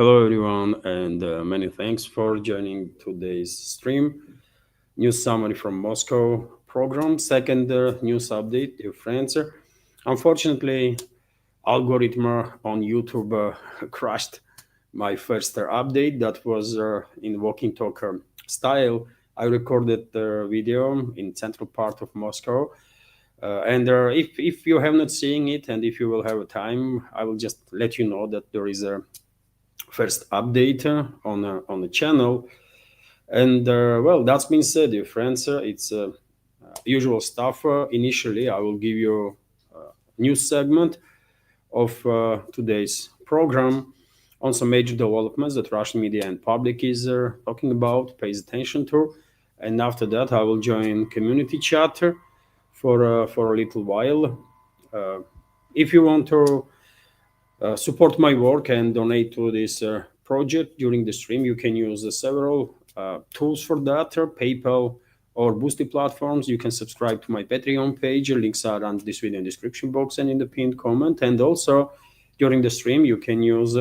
Hello, everyone, and many thanks for joining today's stream. News summary from Moscow program. Second news update, dear friends. Unfortunately, algorithm on YouTube crashed my first update. That was in walking talk style. I recorded the video in central part of Moscow. And if you have not seen it and if you will have a time, I will just let you know that there is a first update on the channel. And well, that's been said, dear friends. It's usual stuff. Initially, I will give you a news segment of today's program on some major developments that Russian media and public is talking about, pays attention to. And after that, I will join community chat for a little while. If you want to support my work and donate to this project during the stream, you can use several tools for that, PayPal or Boosty platforms. You can subscribe to my Patreon page. Links are on this video in description box and in the pinned comment. And also during the stream, you can use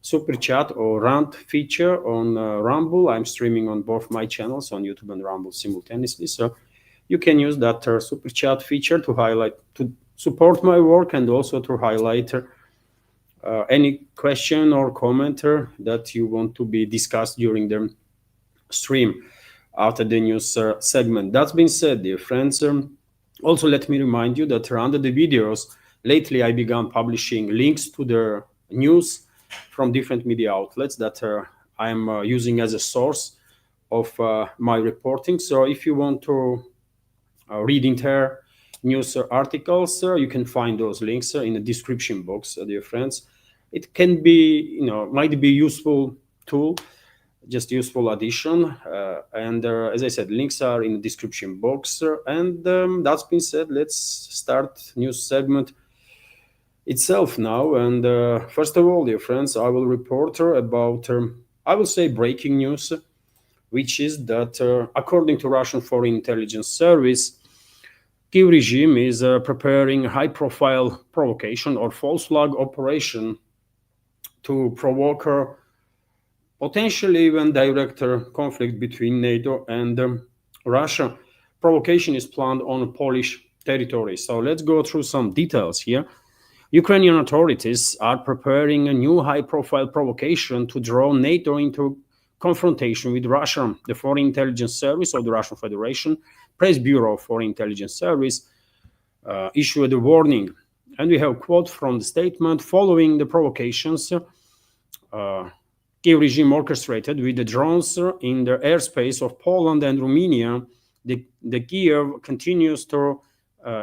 Super Chat or Rant feature on Rumble. I'm streaming on both my channels on YouTube and Rumble simultaneously. So you can use that Super Chat feature to support my work and also to highlight any question or commenter that you want to be discussed during the stream after the news segment. That's been said, dear friends. Also, let me remind you that under the videos, lately I began publishing links to the news from different media outlets that I'm using as a source of my reporting. So if you want to read entire news articles, you can find those links in the description box, dear friends. It can be, might be useful tool, just useful addition. And as I said, links are in the description box. And that's been said, let's start news segment itself now. And first of all, dear friends, I will report about, I will say breaking news, which is that according to Russian Foreign Intelligence Service, Kiev regime is preparing high-profile provocation or false flag operation to provoke a potentially even direct conflict between NATO and Russia. Provocation is planned on Polish territory. So let's go through some details here. Ukrainian authorities are preparing a new high-profile provocation to draw NATO into confrontation with Russia. The Foreign Intelligence Service of the Russian Federation, Press Bureau of Foreign Intelligence Service, issued a warning. And we have a quote from the statement: following the provocations Kiev regime orchestrated with the drones in the airspace of Poland and Romania, the Kiev continues to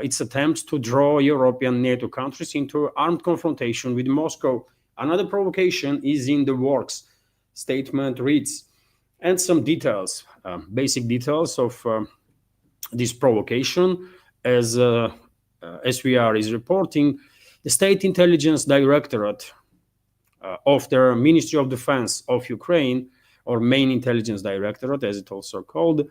its attempts to draw European NATO countries into armed confrontation with Moscow. Another provocation is in the works, statement reads. And some details, basic details of this provocation, as SVR is reporting. The State Intelligence Directorate of the Ministry of Defense of Ukraine, or Main Intelligence Directorate, as it's also called,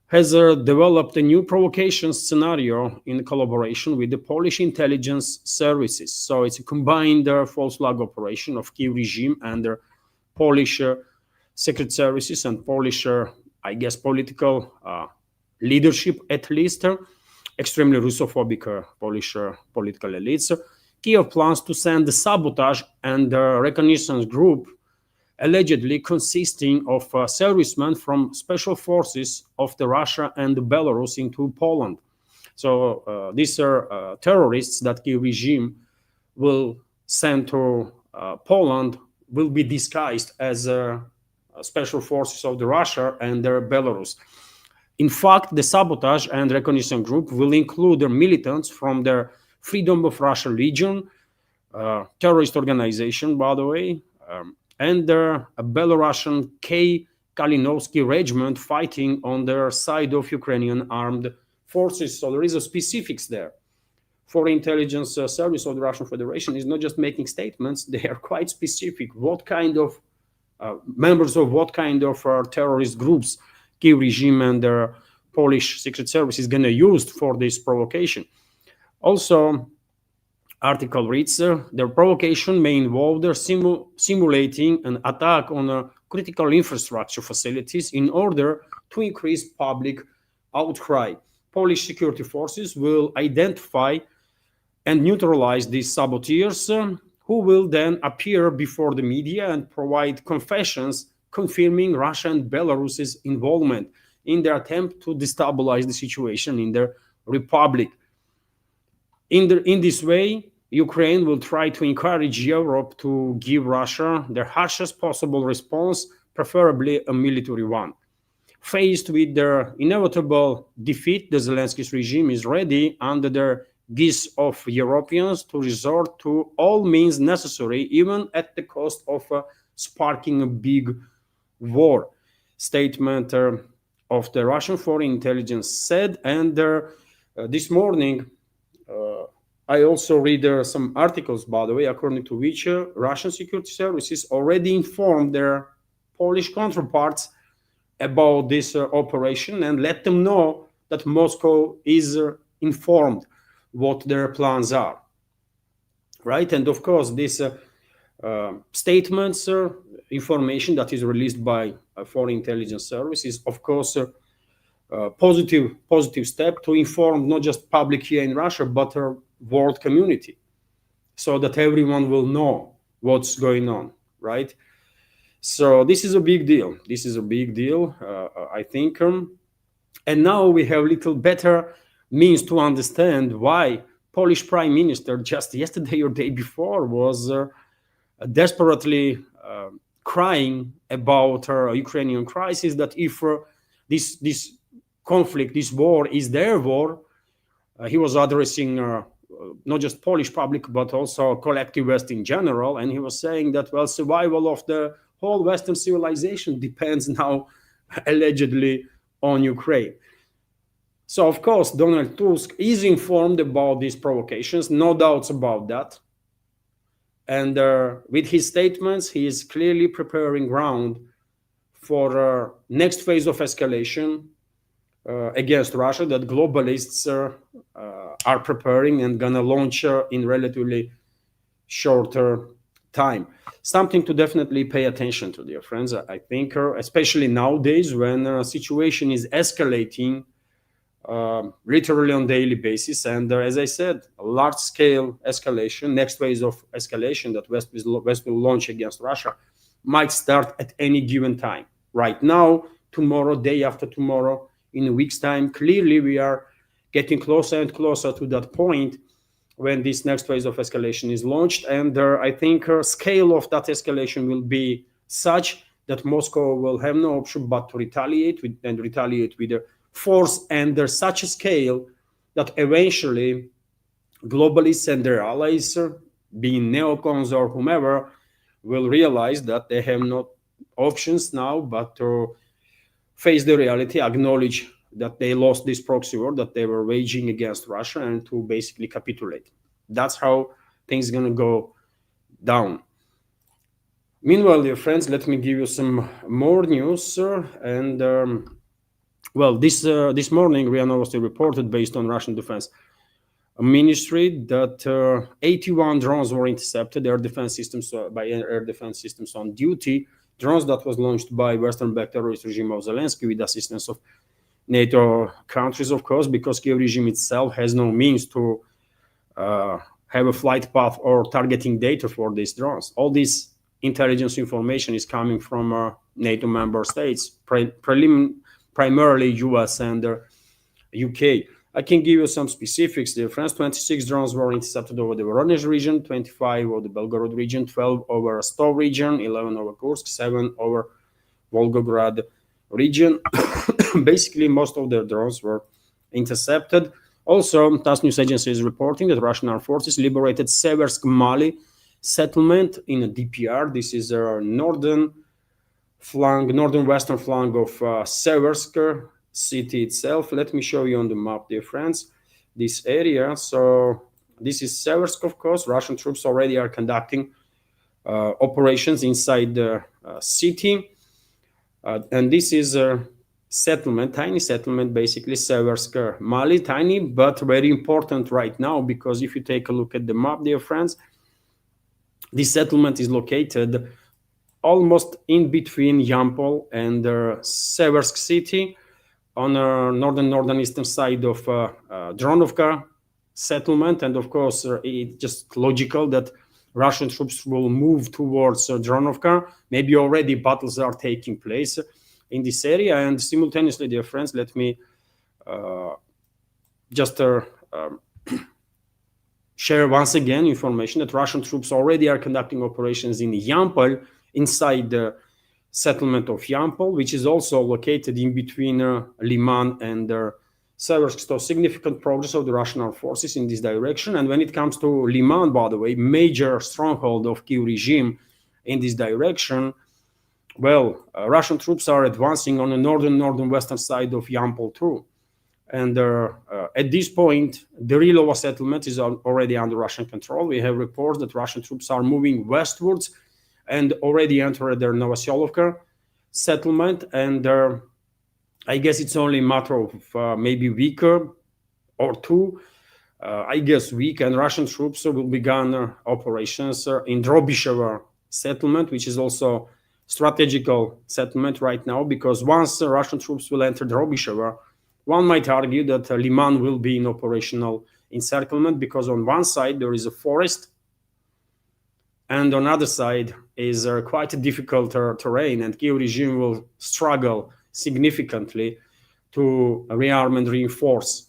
has developed a new provocation scenario in collaboration with the Polish intelligence services. So it's a combined false flag operation of Kiev regime and the Polish secret services and Polish, I guess, political leadership, at least, extremely Russophobic Polish political elites. Kiev plans to send the sabotage and reconnaissance group, allegedly consisting of servicemen from special forces of the Russia and Belarus, into Poland. So these are terrorists that the regime will send to Poland, will be disguised as special forces of the Russia and Belarus. In fact, the sabotage and reconnaissance group will include the militants from the Freedom of Russia Legion, terrorist organization, by the way, and a Belarusian K. Kalinovsky regiment fighting on the side of Ukrainian armed forces. So there is a specifics there. Foreign Intelligence Service of the Russian Federation is not just making statements, they are quite specific. What kind of members of what kind of terrorist groups Kiev regime and their Polish secret service is going to use for this provocation. Also, Article reads, their provocation may involve their simulating an attack on critical infrastructure facilities in order to increase public outcry. Polish security forces will identify and neutralize these saboteurs, who will then appear before the media and provide confessions confirming Russia and Belarus's involvement in their attempt to destabilize the situation in their republic. In this way, Ukraine will try to encourage Europe to give Russia the harshest possible response, preferably a military one. Faced with their inevitable defeat, the Zelensky's regime is ready, under the guise of Europeans, to resort to all means necessary, even at the cost of sparking a big war. Statement of the Russian Foreign Intelligence said, and this morning, I also read some articles, by the way, according to which Russian security services already informed their Polish counterparts about this operation and let them know that Moscow is informed what their plans are. Right? And of course, this statements, information that is released by foreign intelligence services, of course, positive step to inform not just public here in Russia, but the world community, so that everyone will know what's going on, right? So this is a big deal. This is a big deal, I think. And now we have a little better means to understand why Polish Prime Minister just yesterday or day before was desperately crying about Ukrainian crisis, that if this conflict, this war is their war, he was addressing not just Polish public, but also collective West in general. And he was saying that, well, survival of the whole Western civilization depends now allegedly on Ukraine. So, of course, Donald Tusk is informed about these provocations, no doubts about that. And with his statements, he is clearly preparing ground for next phase of escalation against Russia that globalists are preparing and gonna launch in relatively shorter time. Something to definitely pay attention to, dear friends. I think, especially nowadays when the situation is escalating literally on daily basis, and as I said, a large-scale escalation, next phase of escalation that West will launch against Russia might start at any given time. Right now, tomorrow, day after tomorrow, in a week's time, clearly we are getting closer and closer to that point when this next phase of escalation is launched. And I think scale of that escalation will be such that Moscow will have no option but to retaliate with the force, and there's such a scale that eventually globalists and their allies, being neocons or whomever, will realize that they have no options now but to face the reality, acknowledge that they lost this proxy war that they were waging against Russia, and to basically capitulate. That's how things are going to go down. Meanwhile, dear friends, let me give you some more news. Well, this morning, RIA Novosti reported, based on Russian Defense Ministry, that 81 drones were intercepted by air defense systems on duty. Drones that was launched by Western-backed terrorist regime of Zelensky with assistance of NATO countries, of course, because Kiev regime itself has no means to have a flight path or targeting data for these drones. All this intelligence information is coming from NATO member states, primarily US and UK. I can give you some specifics there. France, 26 drones were intercepted over the Voronezh region, 25 over the Belgorod region, 12 over Rostov region, 11 over Kursk, 7 over Volgograd region. Basically, most of their drones were intercepted. Also, TASS news agency is reporting that Russian armed forces liberated Seversk Mali settlement in a DPR. This is a northwestern flank of Seversk city itself. Let me show you on the map, dear friends, this area. So this is Seversk, of course. Russian troops already are conducting operations inside the city. And this is settlement, tiny settlement, basically Seversk, Mali, tiny but very important right now, because if you take a look at the map, dear friends, this settlement is located almost in between Yampol and Seversk city on the northeastern side of Dronovka settlement. And of course, it's just logical that Russian troops will move towards Dronovka. Maybe already battles are taking place in this area. And simultaneously, dear friends, let me just share once again information that Russian troops already are conducting operations in Yampol, inside the settlement of Yampol, which is also located in between Liman and Seversk. So significant progress of the Russian armed forces in this direction. And when it comes to Liman, by the way, major stronghold of Kyiv regime in this direction, well, Russian troops are advancing on the northern-western side of Yampol too. And at this point, the Rilova settlement is already under Russian control. We have reports that Russian troops are moving westwards and already entered their Novosyolovka settlement. And I guess it's only a matter of maybe a week or two, I guess week, and Russian troops will begin operations in Drobisheva settlement, which is also strategical settlement right now, because once Russian troops will enter Drobisheva, one might argue that Liman will be in operational encirclement, because on one side there is a forest, and on the other side is quite a difficult terrain, and Kyiv regime will struggle significantly to rearm and reinforce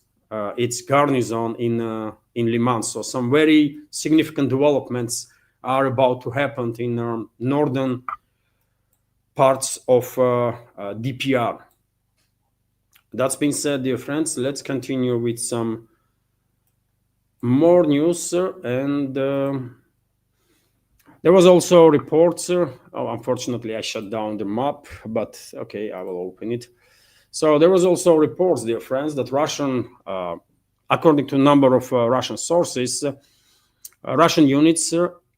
its garrison in Liman. So some very significant developments are about to happen in northern parts of DPR. That's been said, dear friends, let's continue with some more news. And there was also reports. Unfortunately, I shut down the map, but okay, I will open it. So there was also reports, dear friends, that according to a number of Russian sources, Russian units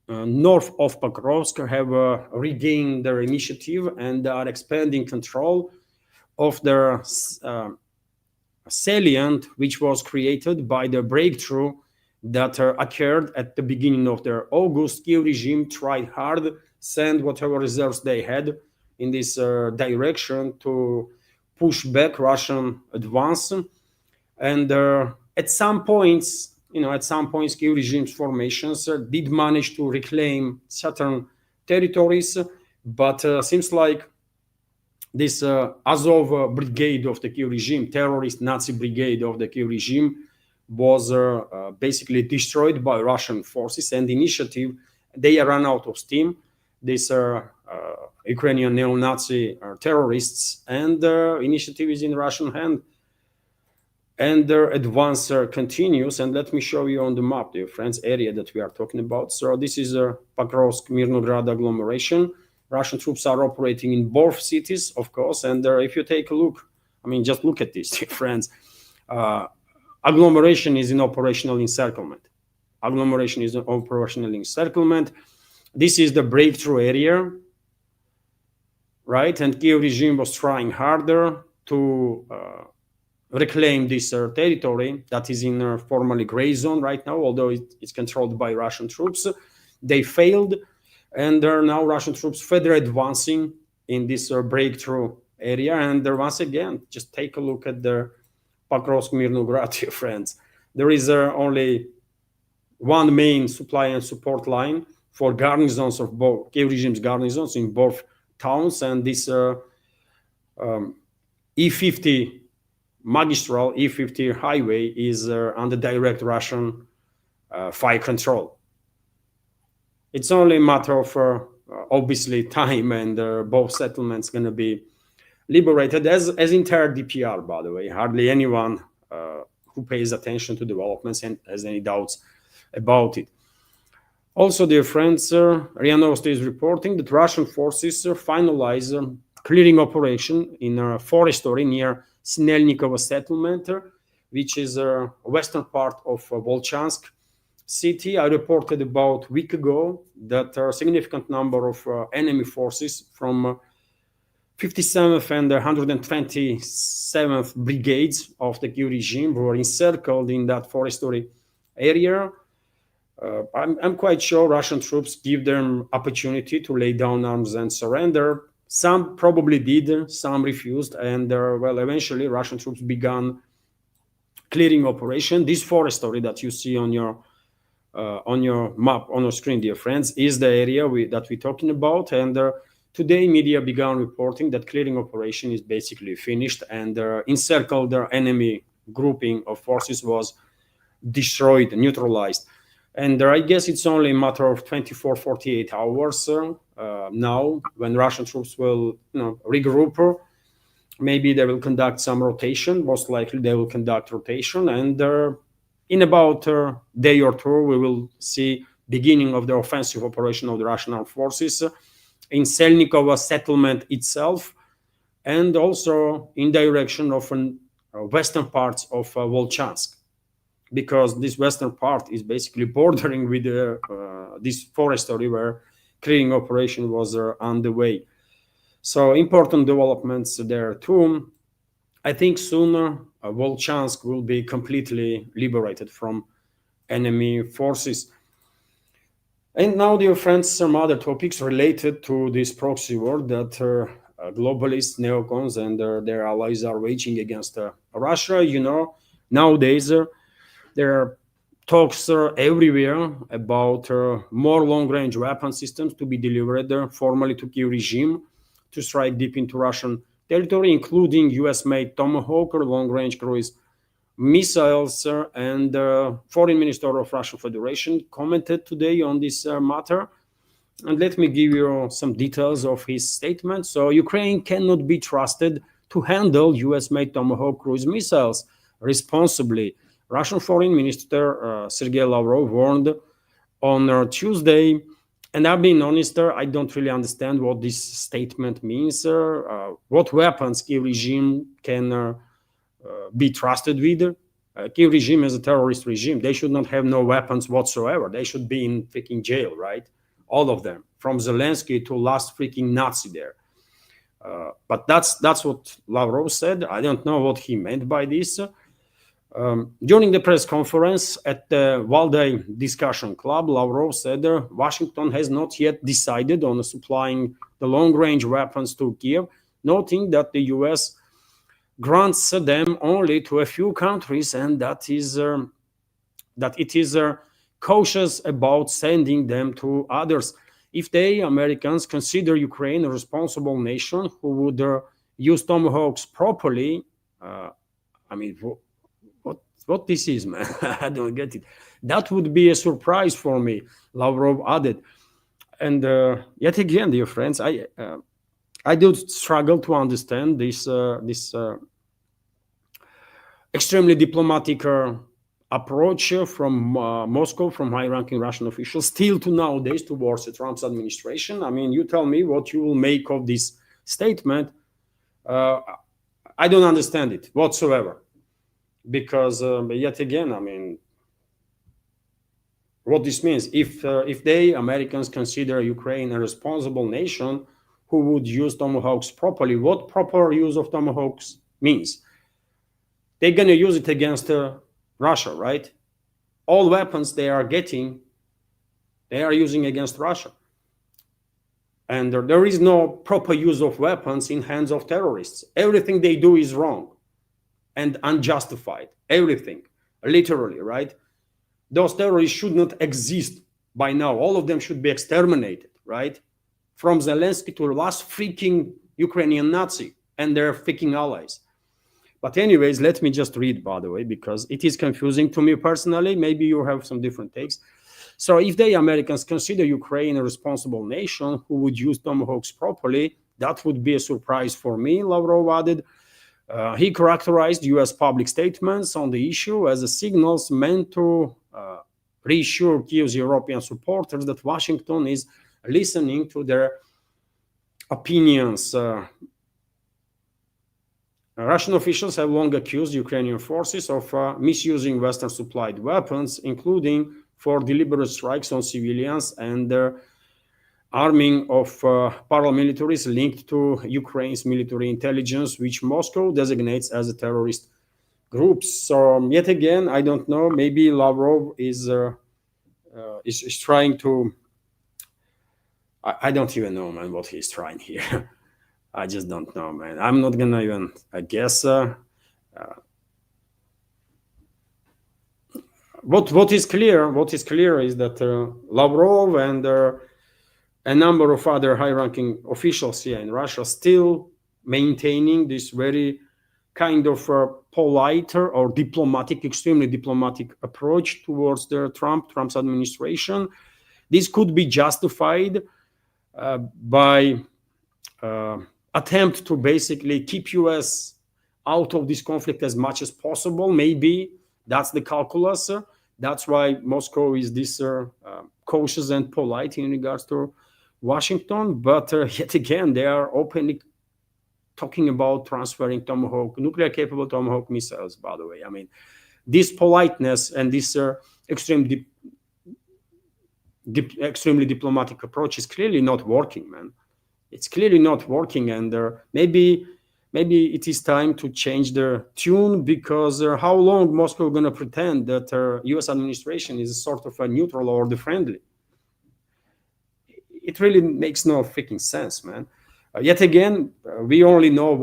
north of Pokrovsk have regained their initiative and are expanding control of their salient, which was created by the breakthrough that occurred at the beginning of their August. Kyiv regime tried hard, send whatever reserves they had in this direction to push back Russian advance. And at some points, Kyiv regime's formations did manage to reclaim certain territories, but seems like this Azov brigade of the Kyiv regime, terrorist Nazi brigade of the Kyiv regime, was basically destroyed by Russian forces and initiative. They ran out of steam, these Ukrainian neo-Nazi terrorists, and initiative is in Russian hand. And their advance continues. And let me show you on the map, dear friends, area that we are talking about. So this is Pokrovsk Mirnograd agglomeration. Russian troops are operating in both cities, of course. And if you take a look, just look at this, dear friends. Agglomeration is in operational encirclement. This is the breakthrough area, right? And Kyiv regime was trying harder to reclaim this territory that is in a formerly gray zone right now, although it's controlled by Russian troops. They failed, and there are now Russian troops further advancing in this breakthrough area. And once again, just take a look at the Pokrovsk Mirnograd, dear friends. There is only one main supply and support line for garrisons of both Kyiv regime's garrisons in both towns, and this E50 magistral, E50 highway is under direct Russian fire control. It's only a matter of obviously time, and both settlements going to be liberated, as entire DPR, by the way. Hardly anyone who pays attention to developments and has any doubts about it. Also, dear friends, RIA Novosti is reporting that Russian forces finalize clearing operation in a forest area near Snelnikovo settlement, which is a western part of Volchansk city. I reported about a week ago that a significant number of enemy forces from 57th and 127th brigades of the Kiev regime were encircled in that forestry area. I'm quite sure Russian troops give them opportunity to lay down arms and surrender. Some probably did, some refused, and well, eventually Russian troops began clearing operation. This forestry that you see on your map on your screen, dear friends, is the area that we're talking about. And today, media began reporting that clearing operation is basically finished, and encircled enemy grouping of forces was destroyed, neutralized. And I guess it's only a matter of 24, 48 hours now when Russian troops will regroup. Maybe they will conduct some rotation. Most likely they will conduct rotation. And in about a day or two, we will see beginning of the offensive operation of the Russian armed forces in Selnikova settlement itself, and also in direction of western parts of Volchansk, because this western part is basically bordering with this forestry where clearing operation was underway. So important developments there too. I think sooner Volchansk will be completely liberated from enemy forces. And now, dear friends, some other topics related to this proxy war that globalists, neocons, and their allies are waging against Russia. Nowadays there are talks everywhere about more long-range weapon systems to be delivered formally to Kiev regime to strike deep into Russian territory, including US-made Tomahawk long-range cruise missiles. And Foreign Minister of Russian Federation commented today on this matter. And let me give you some details of his statement. So Ukraine cannot be trusted to handle US-made Tomahawk cruise missiles responsibly. Russian Foreign Minister Sergei Lavrov warned on Tuesday. And I'm being honest, I don't really understand what this statement means. What weapons Kiev regime can be trusted with? Kiev regime is a terrorist regime. They should not have no weapons whatsoever. They should be in freaking jail, right? All of them, from Zelensky to last freaking Nazi there. But that's what Lavrov said. I don't know what he meant by this. During the press conference at the Valdai Discussion Club, Lavrov said Washington has not yet decided on supplying the long-range weapons to Kiev, noting that the US grants them only to a few countries, and that it is cautious about sending them to others. If they, Americans, consider Ukraine a responsible nation who would use Tomahawks properly, what this is, man? I don't get it. That would be a surprise for me, Lavrov added. And yet again, dear friends, I do struggle to understand this extremely diplomatic approach from Moscow, from high-ranking Russian officials, still to nowadays towards the Trump's administration. I mean, you tell me what you will make of this statement. I don't understand it whatsoever. Because yet again, I mean, what this means, if they, Americans, consider Ukraine a responsible nation who would use Tomahawks properly, what proper use of Tomahawks means? They're going to use it against Russia, right? All weapons they are getting, they are using against Russia. And there is no proper use of weapons in hands of terrorists. Everything they do is wrong and unjustified. Everything, literally, right? Those terrorists should not exist by now. All of them should be exterminated, right? From Zelensky to the last freaking Ukrainian Nazi and their freaking allies. But anyways, let me just read, by the way, because it is confusing to me personally. Maybe you have some different takes. So if they, Americans, consider Ukraine a responsible nation who would use Tomahawks properly, that would be a surprise for me, Lavrov added. He characterized U.S. public statements on the issue as signals meant to reassure Kiev's European supporters that Washington is listening to their opinions. Russian officials have long accused Ukrainian forces of misusing Western-supplied weapons, including for deliberate strikes on civilians and arming of paramilitaries linked to Ukraine's military intelligence, which Moscow designates as a terrorist groups. So yet again, I don't know. Maybe Lavrov is trying to. I don't even know, man, what he's trying here. I just don't know, man. I'm not gonna even. I guess. What is clear? What is clear is that Lavrov and a number of other high-ranking officials here in Russia still maintaining this very kind of polite or diplomatic, extremely diplomatic approach towards the Trump's administration. This could be justified by attempt to basically keep US out of this conflict as much as possible. Maybe that's the calculus. That's why Moscow is this cautious and polite in regards to Washington. But yet again, they are openly talking about transferring nuclear-capable Tomahawk missiles, by the way. I mean, this politeness and this extremely diplomatic approach is clearly not working, man. It's clearly not working, and maybe it is time to change the tune, because how long Moscow going to pretend that U.S. administration is sort of a neutral or the friendly? It really makes no freaking sense, man. Yet again, we only know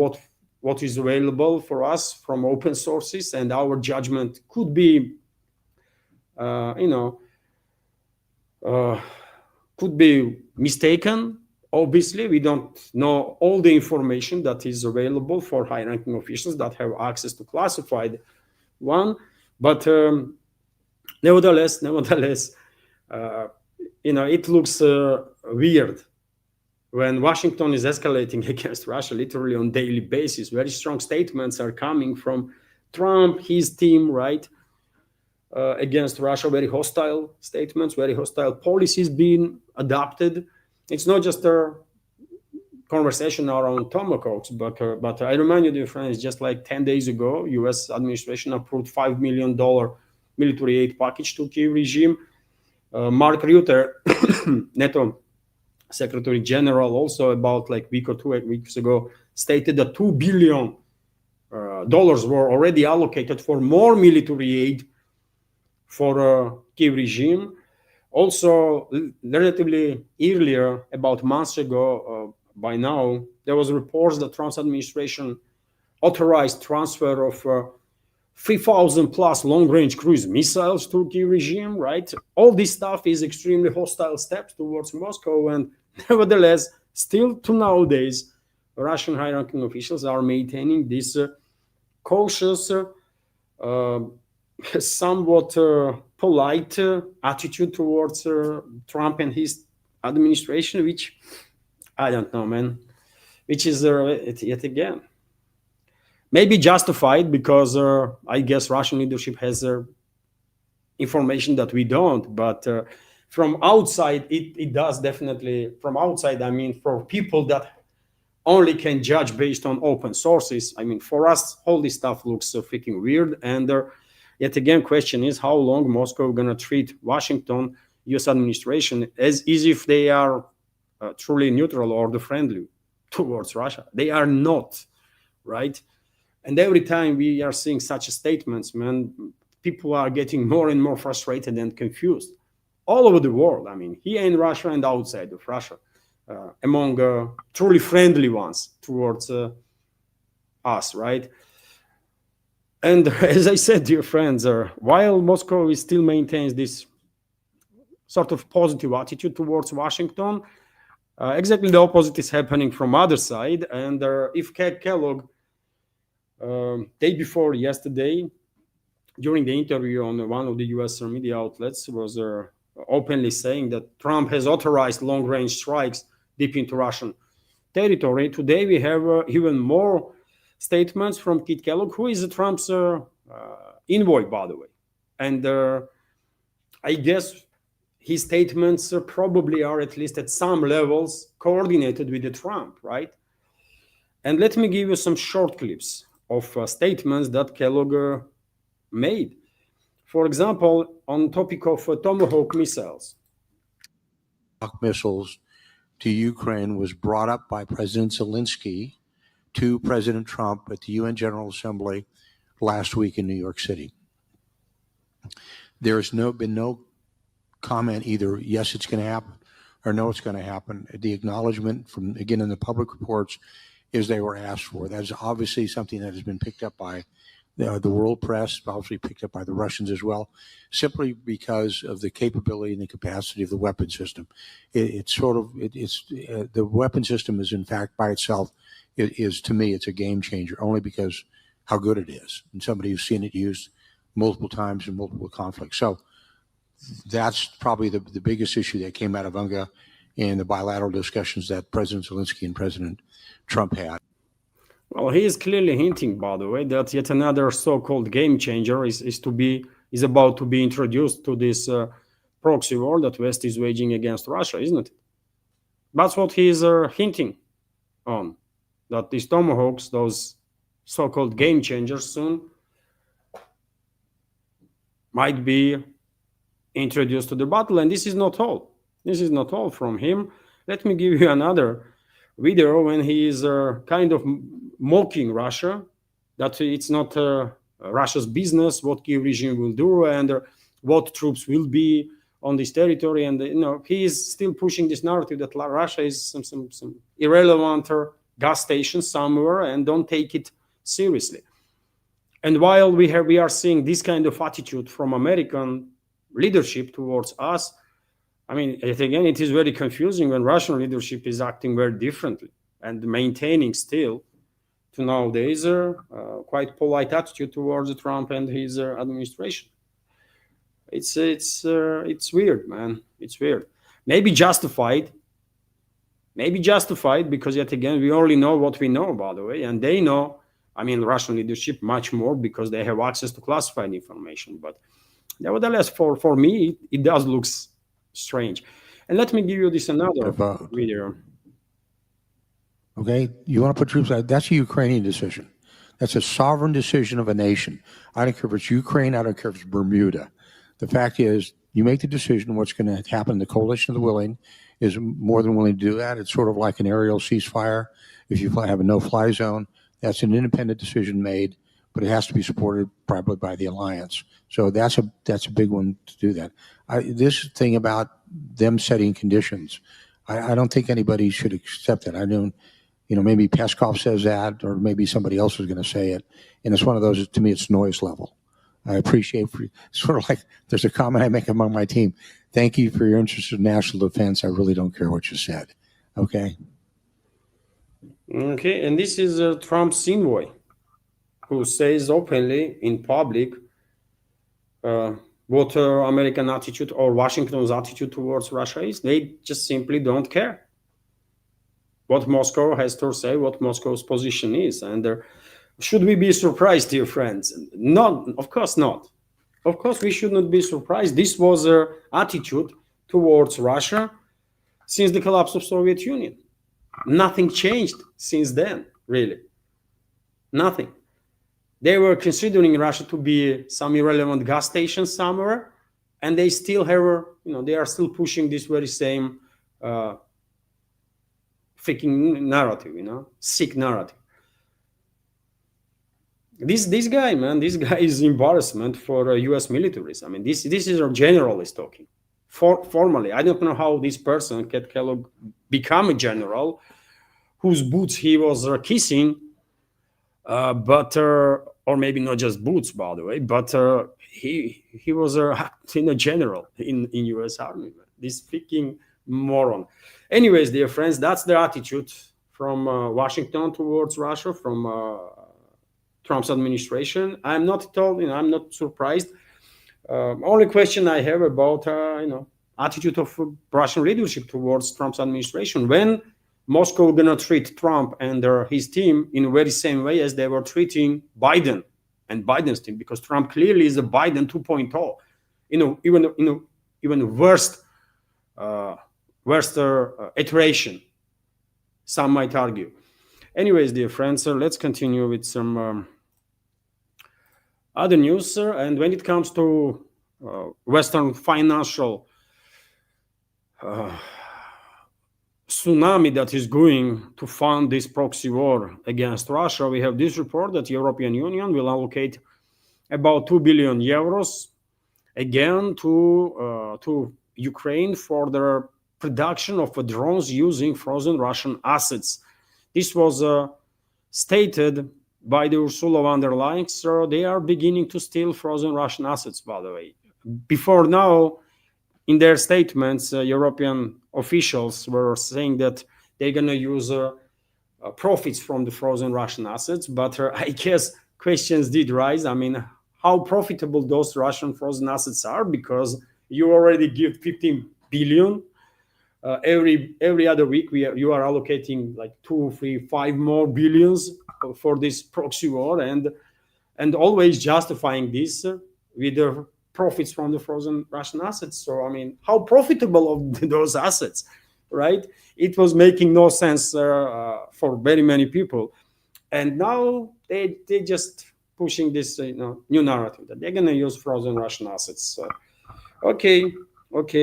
what is available for us from open sources, and our judgment could be, could be mistaken. Obviously, we don't know all the information that is available for high-ranking officials that have access to classified one. But nevertheless, it looks weird when Washington is escalating against Russia literally on daily basis. Very strong statements are coming from Trump, his team, right, against Russia. Very hostile statements, very hostile policies being adopted. It's not just a conversation around Tomahawks, but I remind you, dear friends, just like 10 days ago, U.S. administration approved $5 million military aid package to Kyiv regime. Mark Rutte, NATO Secretary General, also about like week or 2 weeks ago, stated that $2 billion were already allocated for more military aid for Kyiv regime. Also, relatively earlier, about months ago, by now, there was reports that Trump's administration authorized transfer of 3,000 plus long-range cruise missiles to Kyiv regime, right? All this stuff is extremely hostile steps towards Moscow, and nevertheless, still to nowadays, Russian high-ranking officials are maintaining this cautious, somewhat polite attitude towards Trump and his administration, which I don't know, man, which is yet again maybe justified, because I guess Russian leadership has information that we don't. But from outside, it does definitely. From outside, I mean, for people that only can judge based on open sources, I mean, for us, all this stuff looks so freaking weird. And yet again, question is how long Moscow gonna treat Washington, U.S. administration, as if they are truly neutral or the friendly towards Russia. They are not, right? And every time we are seeing such statements, man, people are getting more and more frustrated and confused all over the world. I mean, here in Russia and outside of Russia, among truly friendly ones towards us, right? And as I said, dear friends, while Moscow still maintains this sort of positive attitude towards Washington, exactly the opposite is happening from other side. And if Kellogg, day before yesterday, during the interview on one of the U.S. media outlets, was openly saying that Trump has authorized long-range strikes deep into Russian territory. Today we have even more statements from Kit Kellogg, who is Trump's envoy, by the way. And I guess his statements probably are, at least at some levels, coordinated with the Trump, right? And let me give you some short clips of statements that Kellogg made. For example, on topic of Tomahawk missiles. Missiles to Ukraine was brought up by President Zelensky to President Trump at the UN General Assembly last week in New York City. There has been no comment either, yes, it's going to happen, or no, it's going to happen. The acknowledgement from, again, in the public reports is they were asked for. That is obviously something that has been picked up by the world press, obviously picked up by the Russians as well, simply because of the capability and the capacity of the weapon system. The weapon system is, in fact, by itself, to me, it's a game changer, only because how good it is, and somebody who's seen it used multiple times in multiple conflicts. So that's probably the biggest issue that came out of UNGA in the bilateral discussions that President Zelensky and President Trump had. Well, he is clearly hinting, by the way, that yet another so-called game changer is about to be introduced to this proxy war that West is waging against Russia, isn't it? That's what he is hinting on, that these tomahawks, those so-called game changers, soon might be introduced to the battle. And this is not all. This is not all from him. Let me give you another video when he is kind of mocking Russia, that it's not Russia's business what Kiev regime will do and what troops will be on this territory. And he is still pushing this narrative that Russia is some irrelevant gas station somewhere and don't take it seriously. And while we are seeing this kind of attitude from American leadership towards us, I mean, again, it is very confusing when Russian leadership is acting very differently and maintaining still to nowadays quite polite attitude towards Trump and his administration. It's weird, man. It's weird. Maybe justified because yet again we only know what we know, by the way, and they know. I mean, Russian leadership much more because they have access to classified information. But nevertheless, for me, it does look strange. And let me give you this another video. Okay, you want to put troops out? That's a Ukrainian decision. That's a sovereign decision of a nation. I don't care if it's Ukraine. I don't care if it's Bermuda. The fact is, you make the decision what's going to happen. The coalition of the willing is more than willing to do that. It's sort of like an aerial ceasefire. If you have a no-fly zone, that's an independent decision made, but it has to be supported probably by the alliance. So that's a big one to do that. This thing about them setting conditions, I don't think anybody should accept that. I don't, maybe Peskov says that, or maybe somebody else is going to say it, and it's one of those. To me, it's noise level. I appreciate sort of like there's a comment I make among my team. Thank you for your interest in national defense. I really don't care what you said. Okay. Okay, and this is Trump's envoy, who says openly in public what American attitude or Washington's attitude towards Russia is. They just simply don't care what Moscow has to say, what Moscow's position is. And should we be surprised, dear friends? No, of course not. Of course, we should not be surprised. This was their attitude towards Russia since the collapse of Soviet Union. Nothing changed since then, really. Nothing. They were considering Russia to be some irrelevant gas station somewhere, and they still have, they are still pushing this very same freaking narrative, sick narrative. This guy, man, this guy is embarrassment for U.S. militaries. I mean, this is our general is talking. Formally, I don't know how this person, Kat Kellogg, become a general, whose boots he was kissing, but or maybe not just boots, by the way, but he was a general in U.S. Army. This freaking moron. Anyways, dear friends, that's the attitude from Washington towards Russia, from Trump's administration. I'm not told, I'm not surprised. Only question I have about, attitude of Russian leadership towards Trump's administration. When Moscow gonna treat Trump and his team in the very same way as they were treating Biden and Biden's team, because Trump clearly is a Biden 2.0, even worst iteration, some might argue. Anyways, dear friends, let's continue with some other news. And when it comes to Western financial tsunami that is going to fund this proxy war against Russia, we have this report that the European Union will allocate about 2 billion euros again to Ukraine for the production of drones using frozen Russian assets. This was stated by the Ursula von der Leyen. So they are beginning to steal frozen Russian assets, by the way. Before now, in their statements, European officials were saying that they're going to use profits from the frozen Russian assets. But I guess questions did rise. I mean, how profitable those Russian frozen assets are, because you already give 15 billion. Every other week, you are allocating like 2, 3, 5 more billions for this proxy war, and always justifying this with the profits from the frozen Russian assets. So, I mean, how profitable of those assets, right? It was making no sense for very many people. And now they just pushing this new narrative that they're going to use frozen Russian assets. So, okay,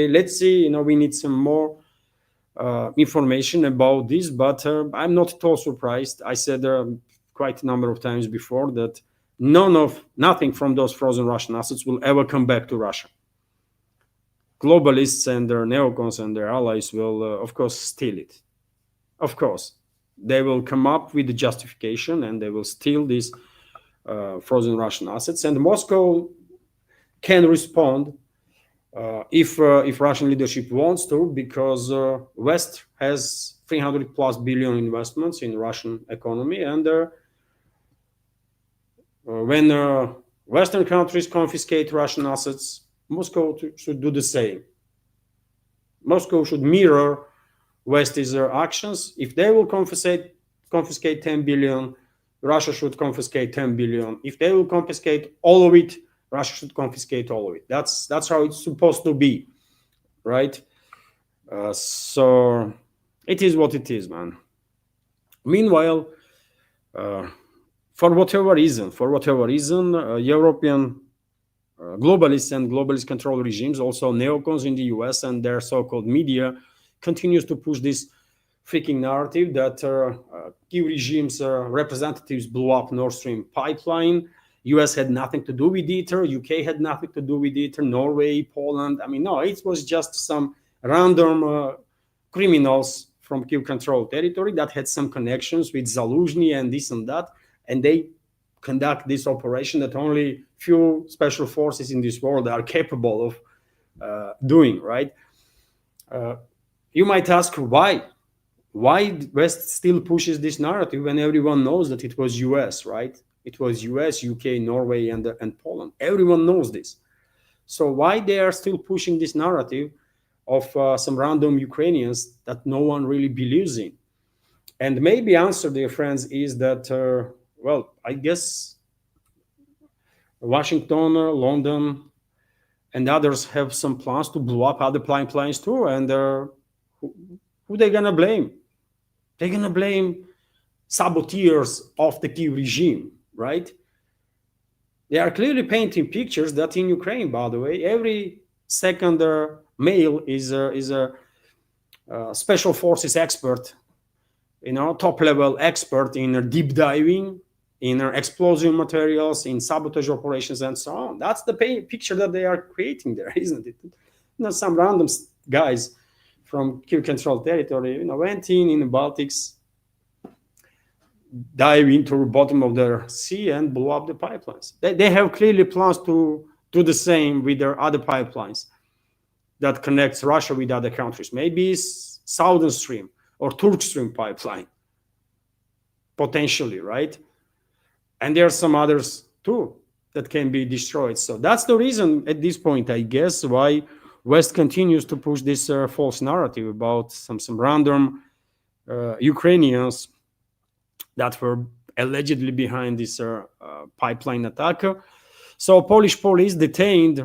let's see. We need some more information about this, but I'm not at all surprised. I said quite a number of times before that nothing from those frozen Russian assets will ever come back to Russia. Globalists and their neocons and their allies will, of course, steal it. Of course, they will come up with the justification and they will steal these frozen Russian assets. And Moscow can respond if Russian leadership wants to, because West has 300 plus billion investments in Russian economy, and when Western countries confiscate Russian assets, Moscow should do the same. Moscow should mirror West's actions. If they will confiscate 10 billion, Russia should confiscate 10 billion. If they will confiscate all of it, Russia should confiscate all of it. That's how it's supposed to be, right? So it is what it is, man. Meanwhile, for whatever reason, European globalists and globalist control regimes, also neocons in the US and their so-called media, continues to push this freaking narrative that key regimes' representatives blew up Nord Stream pipeline. US had nothing to do with it, UK had nothing to do with it, Norway, Poland. I mean, no, it was just some random criminals from Kiev control territory that had some connections with Zaluzhny and this and that, and they conduct this operation that only few special forces in this world are capable of doing, right? You might ask why West still pushes this narrative when everyone knows that it was US, right? It was US, UK, Norway, and Poland. Everyone knows this. So why they are still pushing this narrative of some random Ukrainians that no one really believes in? And maybe answer, dear friends, is that, well, I guess Washington, London, and others have some plans to blow up other pipelines too. And who they gonna blame? They're gonna blame saboteurs of the Kiev regime, right? They are clearly painting pictures that in Ukraine, by the way, every second male is a special forces expert, top level expert in deep diving, in explosive materials, in sabotage operations, and so on. That's the picture that they are creating there, isn't it? Some random guys from Kiev controlled territory, went in the Baltics, dive into the bottom of the sea and blew up the pipelines. They have clearly plans to do the same with their other pipelines that connects Russia with other countries. Maybe it's Southern Stream or Turk Stream pipeline, potentially, right? And there are some others too that can be destroyed. So that's the reason at this point, I guess, why West continues to push this false narrative about some random Ukrainians that were allegedly behind this pipeline attack. So Polish police detained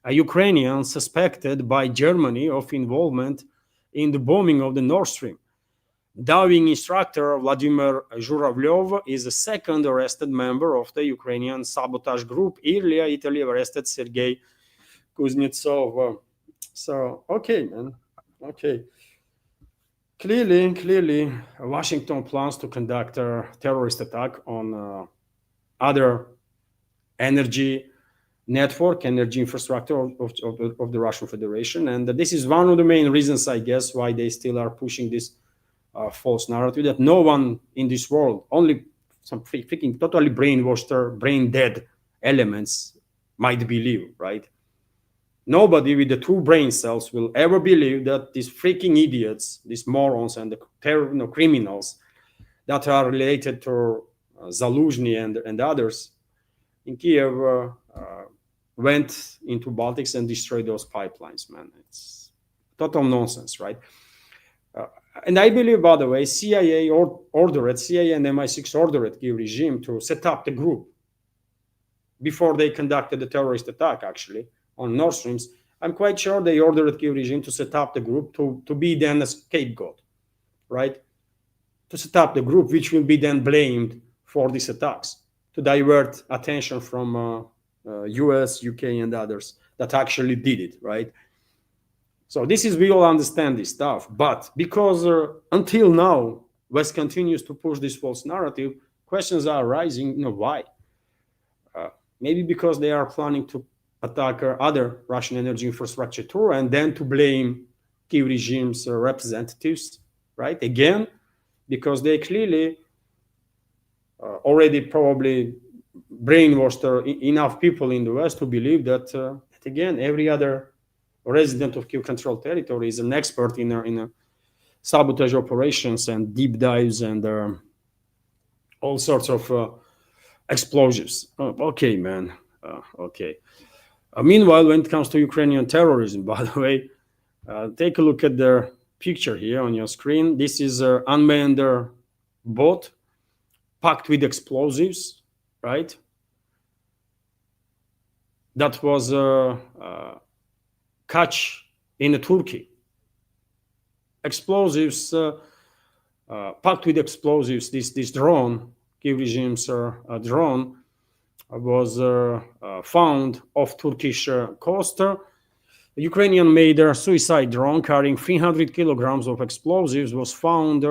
a Ukrainian suspected by Germany of involvement in the bombing of the Nord Stream. Diving instructor Vladimir Zhuravlev is the second arrested member of the Ukrainian sabotage group. Earlier, Italy arrested Sergei Kuznetsov. So, okay, man. Okay. Clearly, Washington plans to conduct a terrorist attack on other energy network, energy infrastructure of the Russian Federation. And this is one of the main reasons, I guess, why they still are pushing this false narrative that no one in this world, only some freaking totally brainwashed or brain dead elements might believe, right? Nobody with the true brain cells will ever believe that these freaking idiots, these morons and the criminals that are related to Zaluzhny and others in Kiev went into Baltics and destroyed those pipelines, man. It's total nonsense, right? And I believe, by the way, CIA and MI6 ordered Kiev regime to set up the group before they conducted the terrorist attack, actually, on Nord Streams. I'm quite sure they ordered Kiev regime to set up the group to be then a scapegoat, right? To set up the group, which will be then blamed for these attacks, to divert attention from US, UK, and others that actually did it, right? So we all understand this stuff, but because until now, West continues to push this false narrative, questions are arising, why? Maybe because they are planning to attack other Russian energy infrastructure too, and then to blame Kiev regime's representatives, right? Again, because they clearly already probably brainwashed enough people in the West to believe that again, every other resident of Kiev-controlled territory is an expert in sabotage operations and deep dives and all sorts of explosives. Okay, man. Okay. Meanwhile, when it comes to Ukrainian terrorism, by the way, take a look at the picture here on your screen. This is an unmanned boat packed with explosives, right? That was catch in Turkey. Explosives, packed with explosives. This drone, Kiev regime's drone, was found off Turkish coast. The Ukrainian-made suicide drone carrying 300 kilograms of explosives was found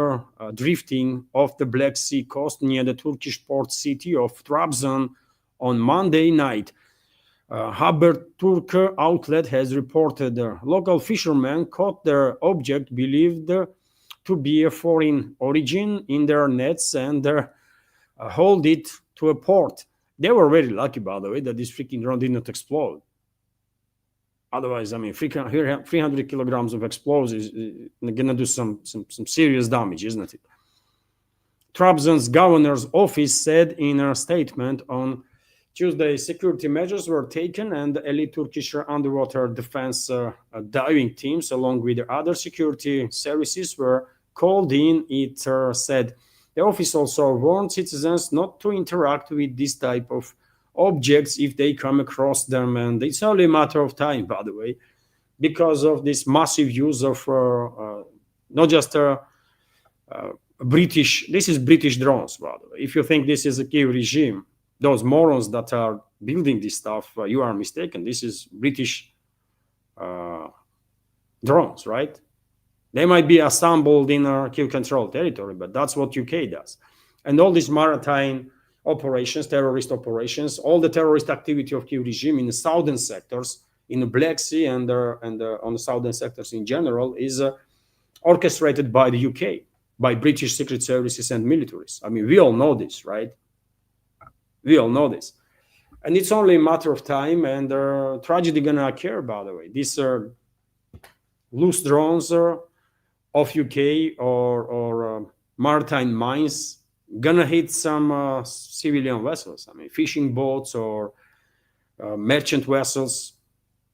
drifting off the Black Sea coast near the Turkish port city of Trabzon on Monday night. Haberturk outlet has reported local fishermen caught their object believed to be a foreign origin in their nets and hauled it to a port. They were very lucky, by the way, that this freaking drone did not explode. Otherwise, 300 kilograms of explosives is going to do some serious damage, isn't it? Trabzon's governor's office said in a statement on Tuesday, security measures were taken and elite Turkish underwater defense diving teams, along with other security services, were called in. It said the office also warned citizens not to interact with this type of objects if they come across them. And it's only a matter of time, by the way, because of this massive use of not just British, this is British drones, by the way. If you think this is a Kiev regime, those morons that are building this stuff, you are mistaken. This is British drones, right? They might be assembled in a Kiev-controlled territory, but that's what UK does. And all these maritime operations, terrorist operations, all the terrorist activity of Kiev regime in the southern sectors, in the Black Sea and on the southern sectors in general, is orchestrated by the UK, by British secret services and militaries. I mean, we all know this, right? We all know this. And it's only a matter of time, and tragedy gonna occur, by the way. These loose drones of UK or maritime mines gonna hit some civilian vessels. I mean, fishing boats or merchant vessels,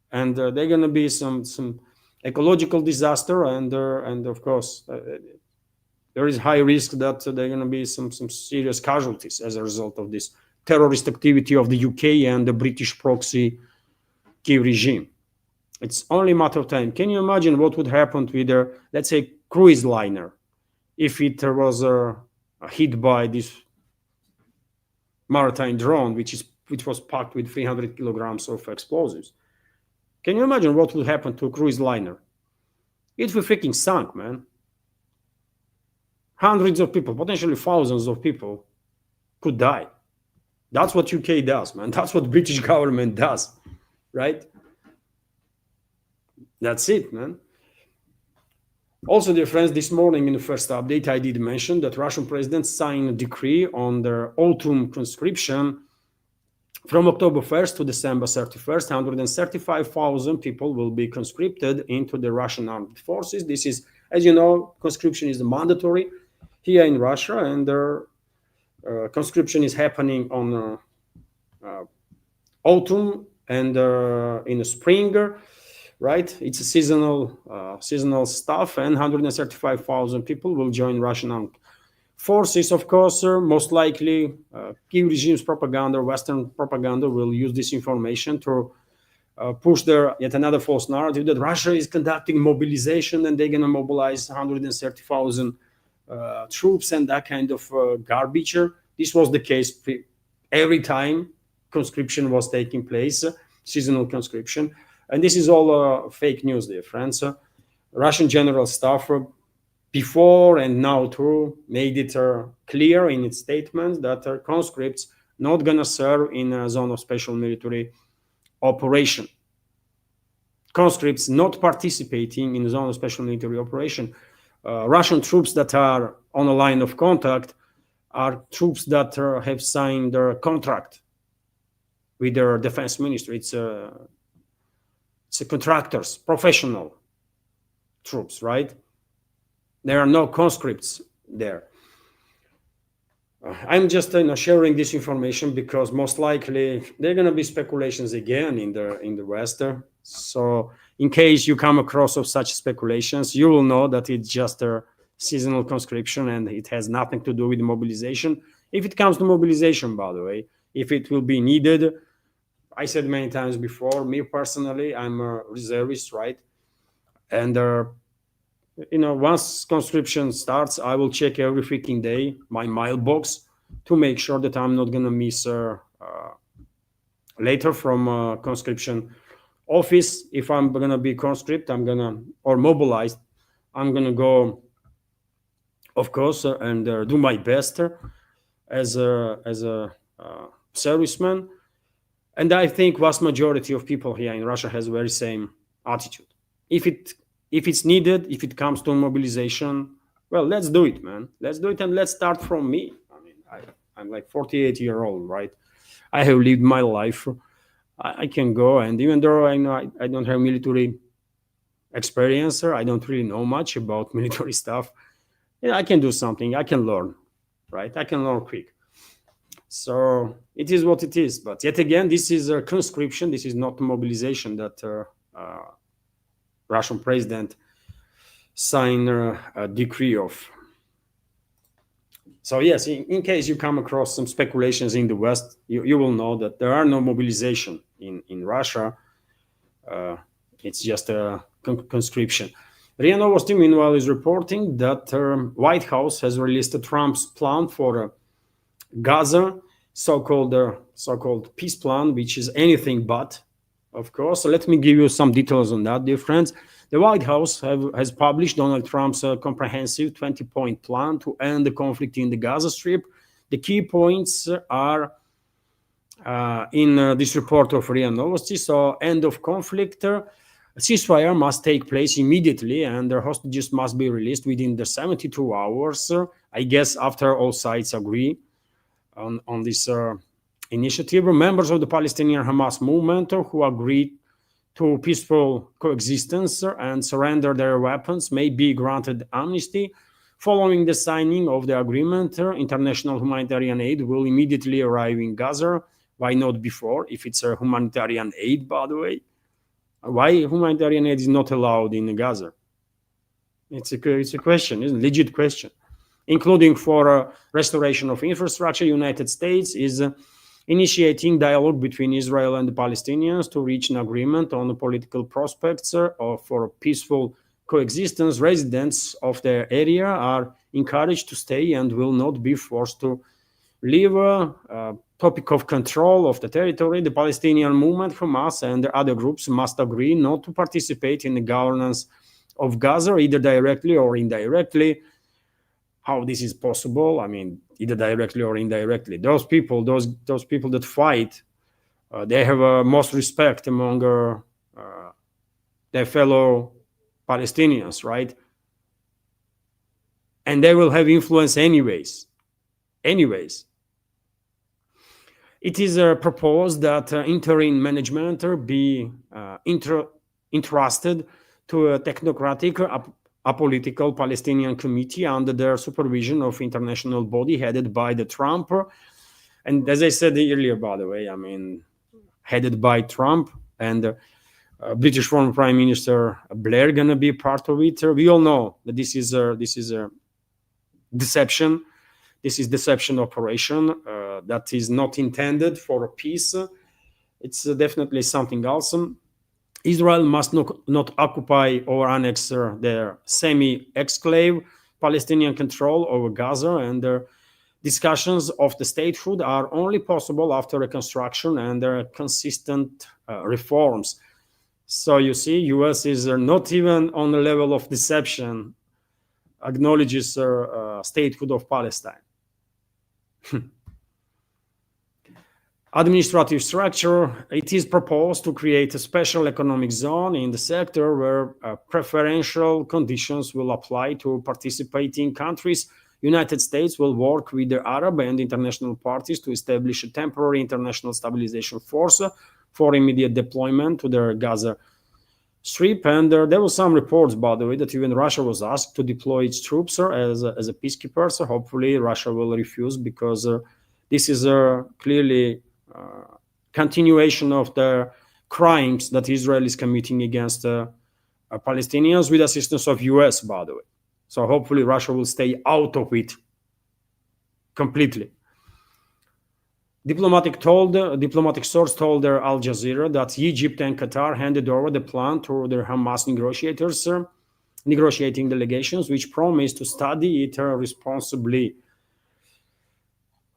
and they're gonna be some ecological disaster, and of course there is high risk that there are gonna be some serious casualties as a result of this terrorist activity of the UK and the British proxy Kiev regime. It's only a matter of time. Can you imagine what would happen with a, let's say, cruise liner if it was hit by this maritime drone, which was packed with 300 kilograms of explosives? Can you imagine what would happen to a cruise liner? It would freaking sunk, man. hundreds of people, potentially thousands of people could die. That's what UK does, man. That's what British government does, right? That's it, man. Also, dear friends, this morning in the first update, I did mention that Russian president signed a decree on the autumn conscription from October 1st to December 31st. 135,000 people will be conscripted into the Russian armed forces. This is, as you know, conscription is mandatory here in Russia, and conscription is happening on autumn and in the spring, right? It's a seasonal stuff, and 135,000 people will join Russian armed forces. Of course, most likely, Kiev regime's propaganda, Western propaganda, will use this information to push their yet another false narrative that Russia is conducting mobilization and they're going to mobilize 130,000 troops and that kind of garbage. This was the case every time conscription was taking place, seasonal conscription. And this is all fake news, dear friends. Russian general staff before and now too made it clear in its statements that conscripts not going to serve in a zone of special military operation. Conscripts not participating in the zone of special military operation. Russian troops that are on a line of contact are troops that have signed their contract with their defense ministry. It's contractors, professional troops, right? There are no conscripts there. I'm just sharing this information because most likely there are going to be speculations again in the West. So in case you come across of such speculations, you will know that it's just a seasonal conscription and it has nothing to do with mobilization. If it comes to mobilization, by the way, if it will be needed, I said many times before, me personally, I'm a reservist, right? And once conscription starts, I will check every freaking day my mailbox to make sure that I'm not gonna miss later from conscription office. If I'm gonna be conscript, or mobilized, I'm gonna go, of course, and do my best as a serviceman. And I think vast majority of people here in Russia has very same attitude. If it's needed, if it comes to mobilization, well, let's do it, man. Let's do it, and let's start from me. I mean, I'm like 48-year-old, right? I have lived my life. I can go, and even though I know I don't have military experience, I don't really know much about military stuff. I can do something. I can learn, right? I can learn quick. So it is what it is. But yet again, this is a conscription. This is not mobilization that Russian president signed a decree of. So yes, in case you come across some speculations in the West, you will know that there are no mobilization in Russia. It's just a conscription. RIA Novosti, meanwhile, is reporting that White House has released Trump's plan for Gaza, so-called peace plan, which is anything but, of course. So let me give you some details on that, dear friends. The White House has published Donald Trump's comprehensive 20-point plan to end the conflict in the Gaza Strip. The key points are in this report of RIA Novosti. So, end of conflict, ceasefire must take place immediately, and the hostages must be released within the 72 hours, I guess, after all sides agree on this initiative. Members of the Palestinian Hamas movement who agreed to peaceful coexistence and surrender their weapons may be granted amnesty. Following the signing of the agreement, international humanitarian aid will immediately arrive in Gaza. Why not before, if it's a humanitarian aid, by the way? Why humanitarian aid is not allowed in Gaza? It's a question, it's a legit question. Including for restoration of infrastructure, United States is initiating dialogue between Israel and the Palestinians to reach an agreement on the political prospects for peaceful coexistence. Residents of the area are encouraged to stay and will not be forced to leave. Topic of control of the territory. The Palestinian movement, Hamas, and the other groups must agree not to participate in the governance of Gaza, either directly or indirectly. how this is possible. I mean, either directly or indirectly. Those people that fight, they have most respect among their fellow Palestinians, right? And they will have influence anyways. It is proposed that interim management be entrusted to a technocratic, apolitical Palestinian committee under the supervision of international body headed by the Trump. And as I said earlier, by the way, I mean, headed by Trump and British former Prime Minister Blair gonna be part of it. We all know that this is a deception. This is deception operation that is not intended for a peace. It's definitely something else. Israel must not occupy or annex their semi-exclave Palestinian control over Gaza, and discussions of the statehood are only possible after reconstruction and consistent reforms. So you see, US is not even on the level of deception, acknowledges statehood of Palestine. Administrative structure, it is proposed to create a special economic zone in the sector where preferential conditions will apply to participating countries. United States will work with the Arab and international parties to establish a temporary international stabilization force for immediate deployment to the Gaza Strip. And there were some reports, by the way, that even Russia was asked to deploy its troops as a peacekeeper. So hopefully Russia will refuse, because this is clearly continuation of the crimes that Israel is committing against Palestinians with assistance of US, by the way. So hopefully Russia will stay out of it completely. Diplomatic source told Al Jazeera that Egypt and Qatar handed over the plan to their Hamas negotiators, negotiating delegations, which promised to study it responsibly.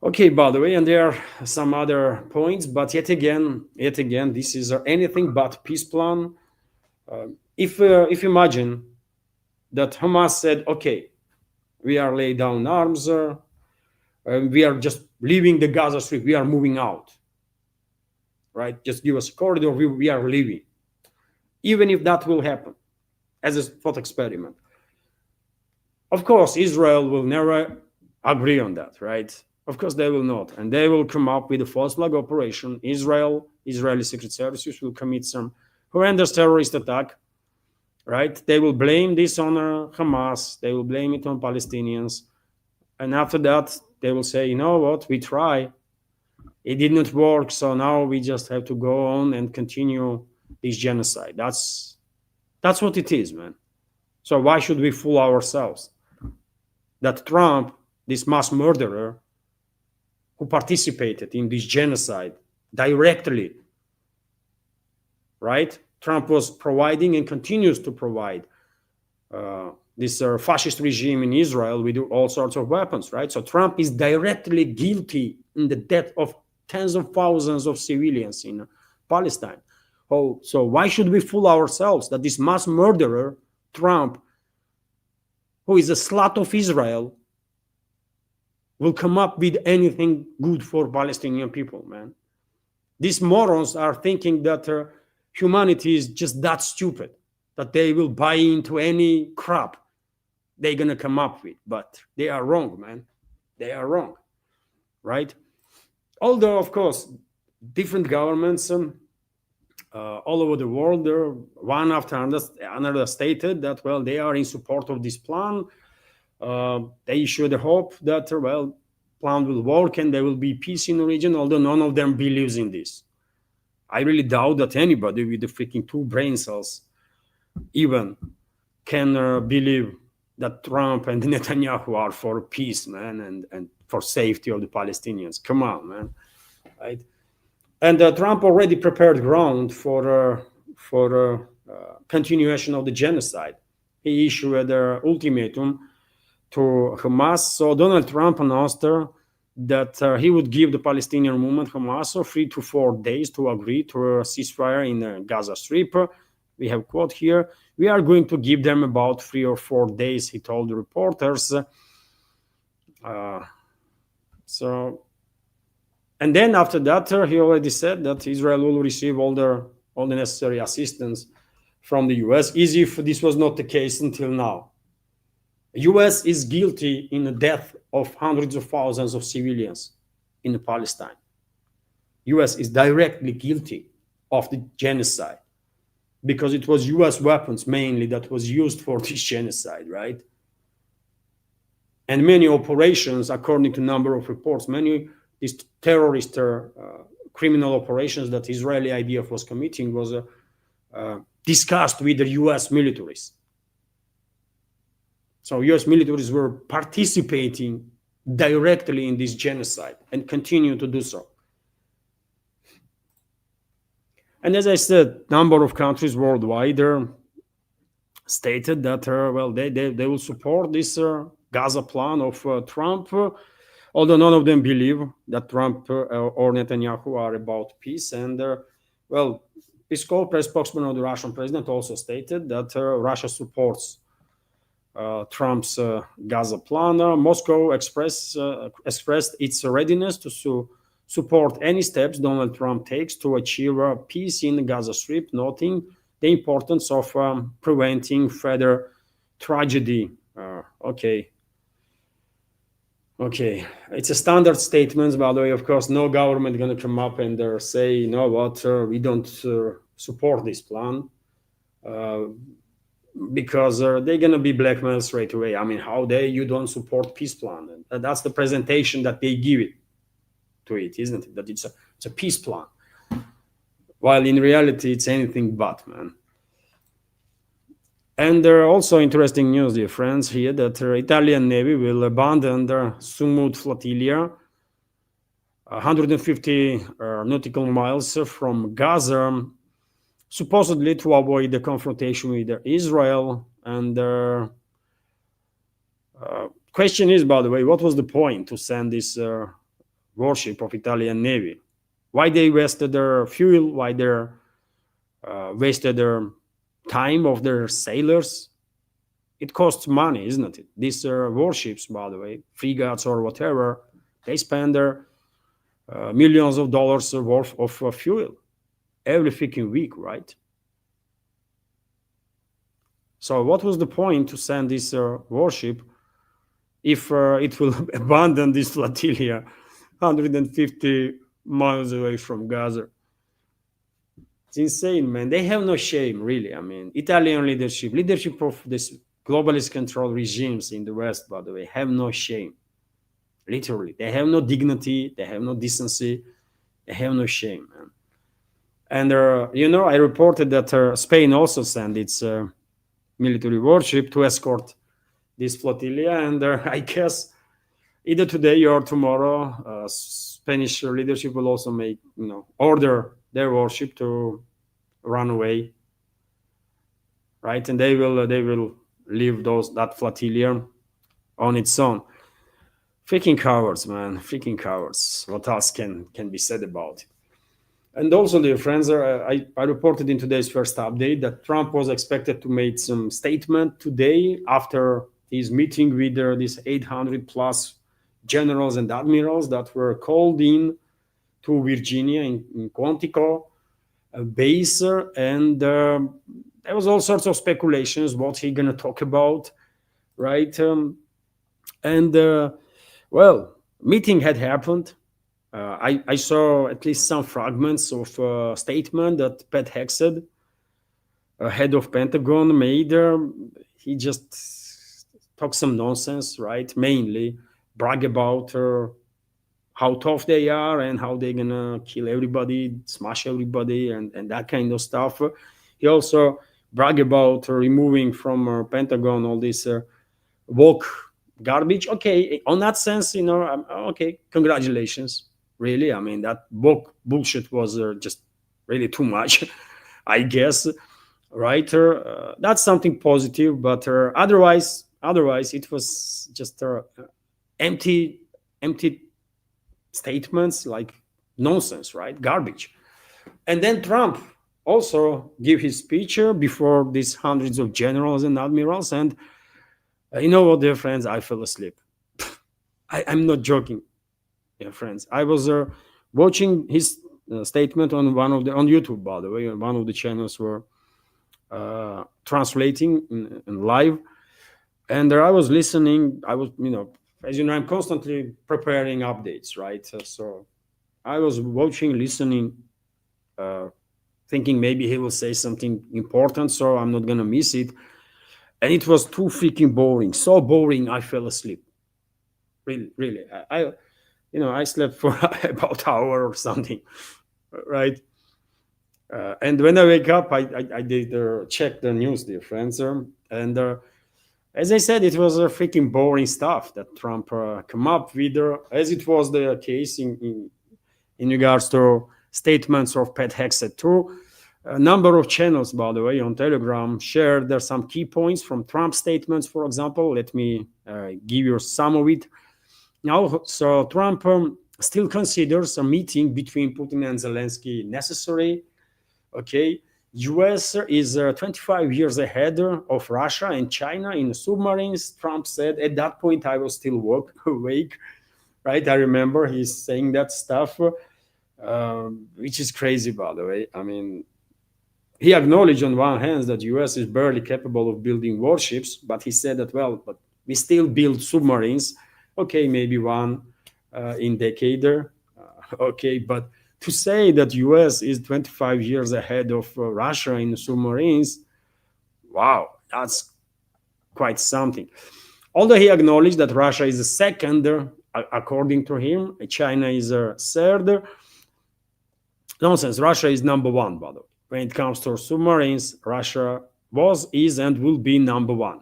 Okay, by the way, and there are some other points, but yet again, this is anything but peace plan. If you imagine that Hamas said, okay, we are laying down arms, we are just leaving the Gaza Strip, we are moving out, right? Just give us a corridor, we are leaving. Even if that will happen as a thought experiment. Of course, Israel will never agree on that, right? Of course, they will not. And they will come up with a false flag operation. Israeli secret services will commit some horrendous terrorist attack, right? They will blame this on Hamas. They will blame it on Palestinians. And after that, they will say, you know what, we try. It did not work, so now we just have to go on and continue this genocide. That's what it is, man. So why should we fool ourselves that Trump, this mass murderer, who participated in this genocide directly, right? Trump was providing and continues to provide this fascist regime in Israel with all sorts of weapons, right? So Trump is directly guilty in the death of tens of thousands of civilians in Palestine. Oh, so why should we fool ourselves that this mass murderer, Trump, who is a slut of Israel, will come up with anything good for Palestinian people, man? These morons are thinking that humanity is just that stupid, that they will buy into any crap they're going to come up with. But they are wrong, man. They are wrong, right? Although, of course, different governments all over the world, one after another stated that, well, they are in support of this plan. They issued the hope that, well, plan will work and there will be peace in the region, although none of them believes in this. I really doubt that anybody with the freaking 2 brain cells even can believe that Trump and Netanyahu are for peace, man, and for safety of the Palestinians. Come on, man, right? And Trump already prepared ground for continuation of the genocide. He issued an ultimatum to Hamas. So Donald Trump announced that he would give the Palestinian movement Hamas 3 to 4 days to agree to a ceasefire in the Gaza Strip. We have quote here, "We are going to give them about 3 or 4 days," he told the reporters. Uh, so, and then after that, he already said that Israel will receive all the necessary assistance from the US, as if this was not the case until now. US is guilty in the death of hundreds of thousands of civilians in Palestine. US is directly guilty of the genocide because it was US weapons mainly that was used for this genocide, right? And many operations, according to a number of reports, many these terrorist criminal operations that Israeli IDF was committing was discussed with the US militaries. So US militaries were participating directly in this genocide and continue to do so. And as I said, number of countries worldwide stated that well, they will support this Gaza plan of Trump, although none of them believe that Trump or Netanyahu are about peace. And well, Peskov, press spokesman of the Russian president, also stated that Russia supports Trump's Gaza plan. Moscow expressed its readiness to support any steps Donald Trump takes to achieve peace in the Gaza Strip, noting the importance of preventing further tragedy. Okay, it's a standard statement, by the way. Of course, no government going to come up and say, you know what, we don't support this plan. Because they're going to be blackmailed straight away. I mean, how you don't support peace plan? And that's the presentation that they give it to it, isn't it? That it's a peace plan, while in reality it's anything but, man. And there are also interesting news, dear friends, here that the Italian Navy will abandon the Sumut flotilla, 150 nautical miles from Gaza, supposedly to avoid the confrontation with Israel. And question is, by the way, what was the point to send this warship of Italian Navy? Why they wasted their fuel? Why they wasted their time of their sailors? It costs money, isn't it? These warships, by the way, frigates or whatever, they spend their millions of dollars worth of fuel every freaking week, right? So what was the point to send this warship if it will abandon this flotilla 150 miles away from Gaza? It's insane, man. They have no shame, really. I mean, Italian leadership of this globalist control regimes in the West, by the way, have no shame. Literally, they have no dignity, they have no decency, they have no shame, man. And I reported that Spain also sent its military warship to escort this flotilla, and I guess either today or tomorrow, Spanish leadership will also order their warship to run away, right? And they will leave that flotilla on its own. Freaking cowards, man! Freaking cowards. What else can be said about it? And also, dear friends, I reported in today's first update that Trump was expected to make some statement today after his meeting with these 800 plus generals and admirals that were called in to Virginia in Quantico base. And there was all sorts of speculations what he's going to talk about, right? Well, meeting had happened. I saw at least some fragments of a statement that Pat Hexed, head of Pentagon, made. He just talked some nonsense, right? Mainly brag about how tough they are and how they're gonna kill everybody, smash everybody, and that kind of stuff. He also brag about removing from Pentagon all this woke garbage. Okay, on that sense, okay, congratulations. Really, I mean, that bullshit was just really too much, I guess, right? That's something positive, but otherwise, it was just empty statements, like nonsense, right? Garbage. And then Trump also gave his speech before these hundreds of generals and admirals, and you know what, dear friends, I fell asleep. I'm not joking, friends. I was watching his statement on one of the on YouTube, by the way, on one of the channels were translating in live, and there I was listening. I was, as you know, I'm constantly preparing updates, right? So I was watching, listening, uh, thinking maybe he will say something important, so I'm not gonna miss it. And it was too freaking boring, so boring. I fell asleep. Really, really. I slept for about hour or something, right? And when I wake up, I did check the news, dear friends, and as I said, it was a freaking boring stuff that Trump come up with, as it was the case in regards to statements of Pat Hexet too. A number of channels, by the way, on Telegram shared there some key points from Trump statements, for example. Let me give you some of it. Now, so Trump still considers a meeting between Putin and Zelensky necessary. Okay, US is 25 years ahead of Russia and China in submarines. Trump said at that point I was still awake, right? I remember he's saying that stuff, which is crazy, by the way. I mean, he acknowledged on one hand that US is barely capable of building warships, but he said that, well, but we still build submarines. Okay, maybe one in decade. Okay, but to say that US is 25 years ahead of Russia in submarines, wow, that's quite something. Although he acknowledged that Russia is the second, according to him, China is third. Nonsense. Russia is number one, by the way. When it comes to submarines, Russia was, is, and will be number one.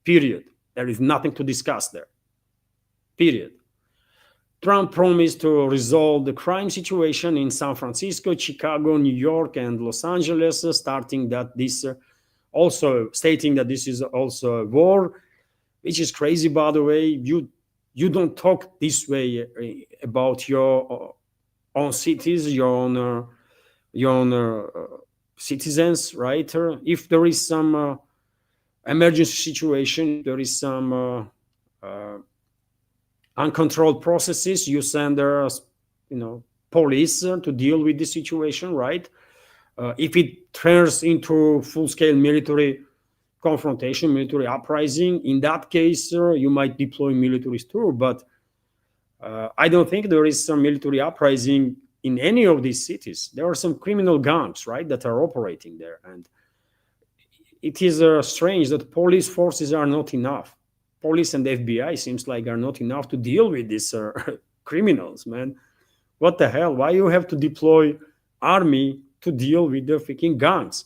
Period. There is nothing to discuss there. Period. Trump promised to resolve the crime situation in San Francisco, Chicago, New York, and Los Angeles, starting that this also stating that this is also a war, which is crazy, by the way. You don't talk this way about your own cities, your own citizens, right? If there is some emergency situation, if there is some uncontrolled processes, you send police to deal with the situation, right? If it turns into full-scale military confrontation, military uprising, in that case, you might deploy militaries too. But I don't think there is some military uprising in any of these cities. There are some criminal gangs, right, that are operating there. And it is strange that police forces are not enough. Police and FBI seems like are not enough to deal with these criminals, man. What the hell? Why you have to deploy army to deal with the freaking guns?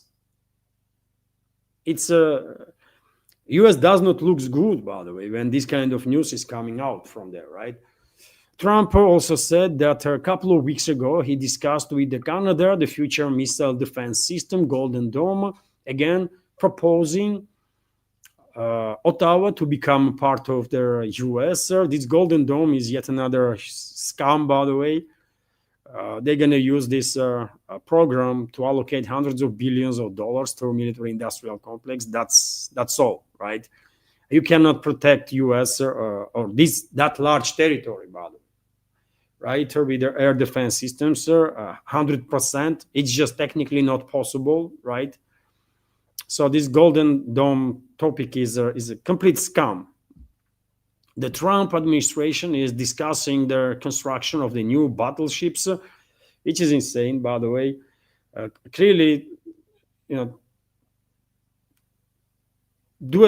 It's US does not look good, by the way, when this kind of news is coming out from there, right? Trump also said that a couple of weeks ago he discussed with Canada the future missile defense system, Golden Dome, again proposing Ottawa to become part of the US. This Golden Dome is yet another scam, by the way. They're going to use this program to allocate hundreds of billions of dollars to a military-industrial complex. That's all, right? You cannot protect US or that large territory, by the way, right? With their air defense systems, 100%. It's just technically not possible, right? So this Golden Dome topic is a complete scam. The Trump administration is discussing the construction of the new battleships, which is insane, by the way. Clearly, due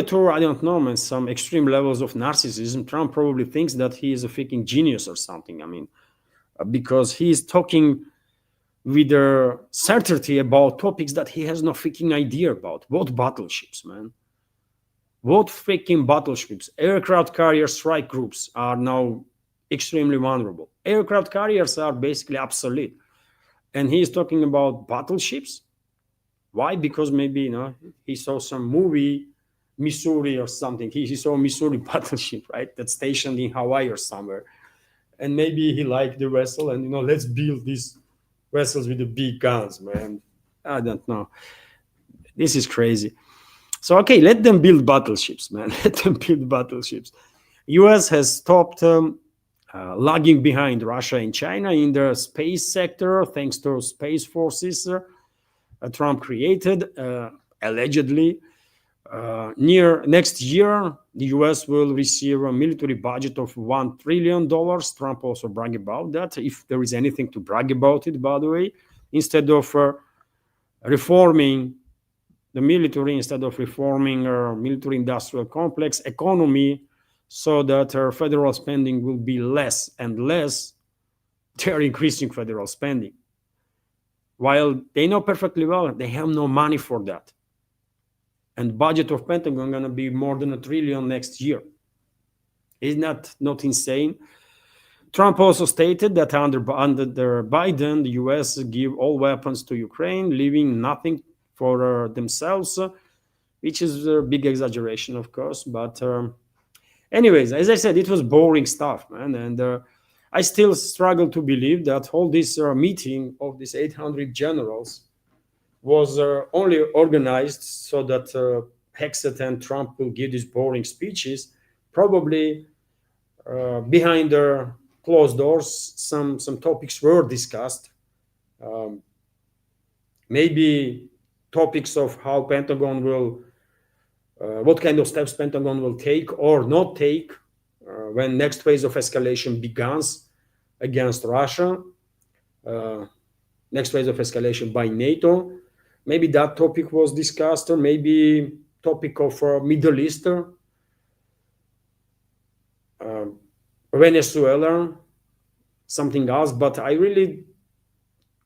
to, I don't know, man, some extreme levels of narcissism, Trump probably thinks that he is a freaking genius or something. I mean, because he is talking with a certainty about topics that he has no freaking idea about. What battleships, man? What freaking battleships? Aircraft carrier strike groups are now extremely vulnerable. Aircraft carriers are basically obsolete. And he is talking about battleships. Why? Because maybe, he saw some movie, Missouri or something. He saw a Missouri battleship, right? That's stationed in Hawaii or somewhere. And maybe he liked the vessel and, let's build these vessels with the big guns, man. I don't know. This is crazy. So, okay, let them build battleships, man. Let them build battleships. US has stopped lagging behind Russia and China in the space sector thanks to space forces Trump created, allegedly. Near next year, the US will receive a military budget of $1 trillion. Trump also bragged about that, if there is anything to brag about it, by the way. Instead of reforming the military, instead of reforming our military industrial complex economy so that our federal spending will be less and less, they're increasing federal spending. While they know perfectly well they have no money for that. And budget of Pentagon going to be more than $1 trillion next year. Isn't that not insane? Trump also stated that under Biden, the US give all weapons to Ukraine, leaving nothing for themselves, which is a big exaggeration, of course. But anyways, as I said, it was boring stuff, man. And I still struggle to believe that all this meeting of these 800 generals was only organized so that Hexet and Trump will give these boring speeches. Probably behind the closed doors, some topics were discussed. Maybe topics of how Pentagon will, what kind of steps Pentagon will take or not take when next phase of escalation begins against Russia. Next phase of escalation by NATO. Maybe that topic was discussed, or maybe topic of Middle East, Venezuela, something else. But I really,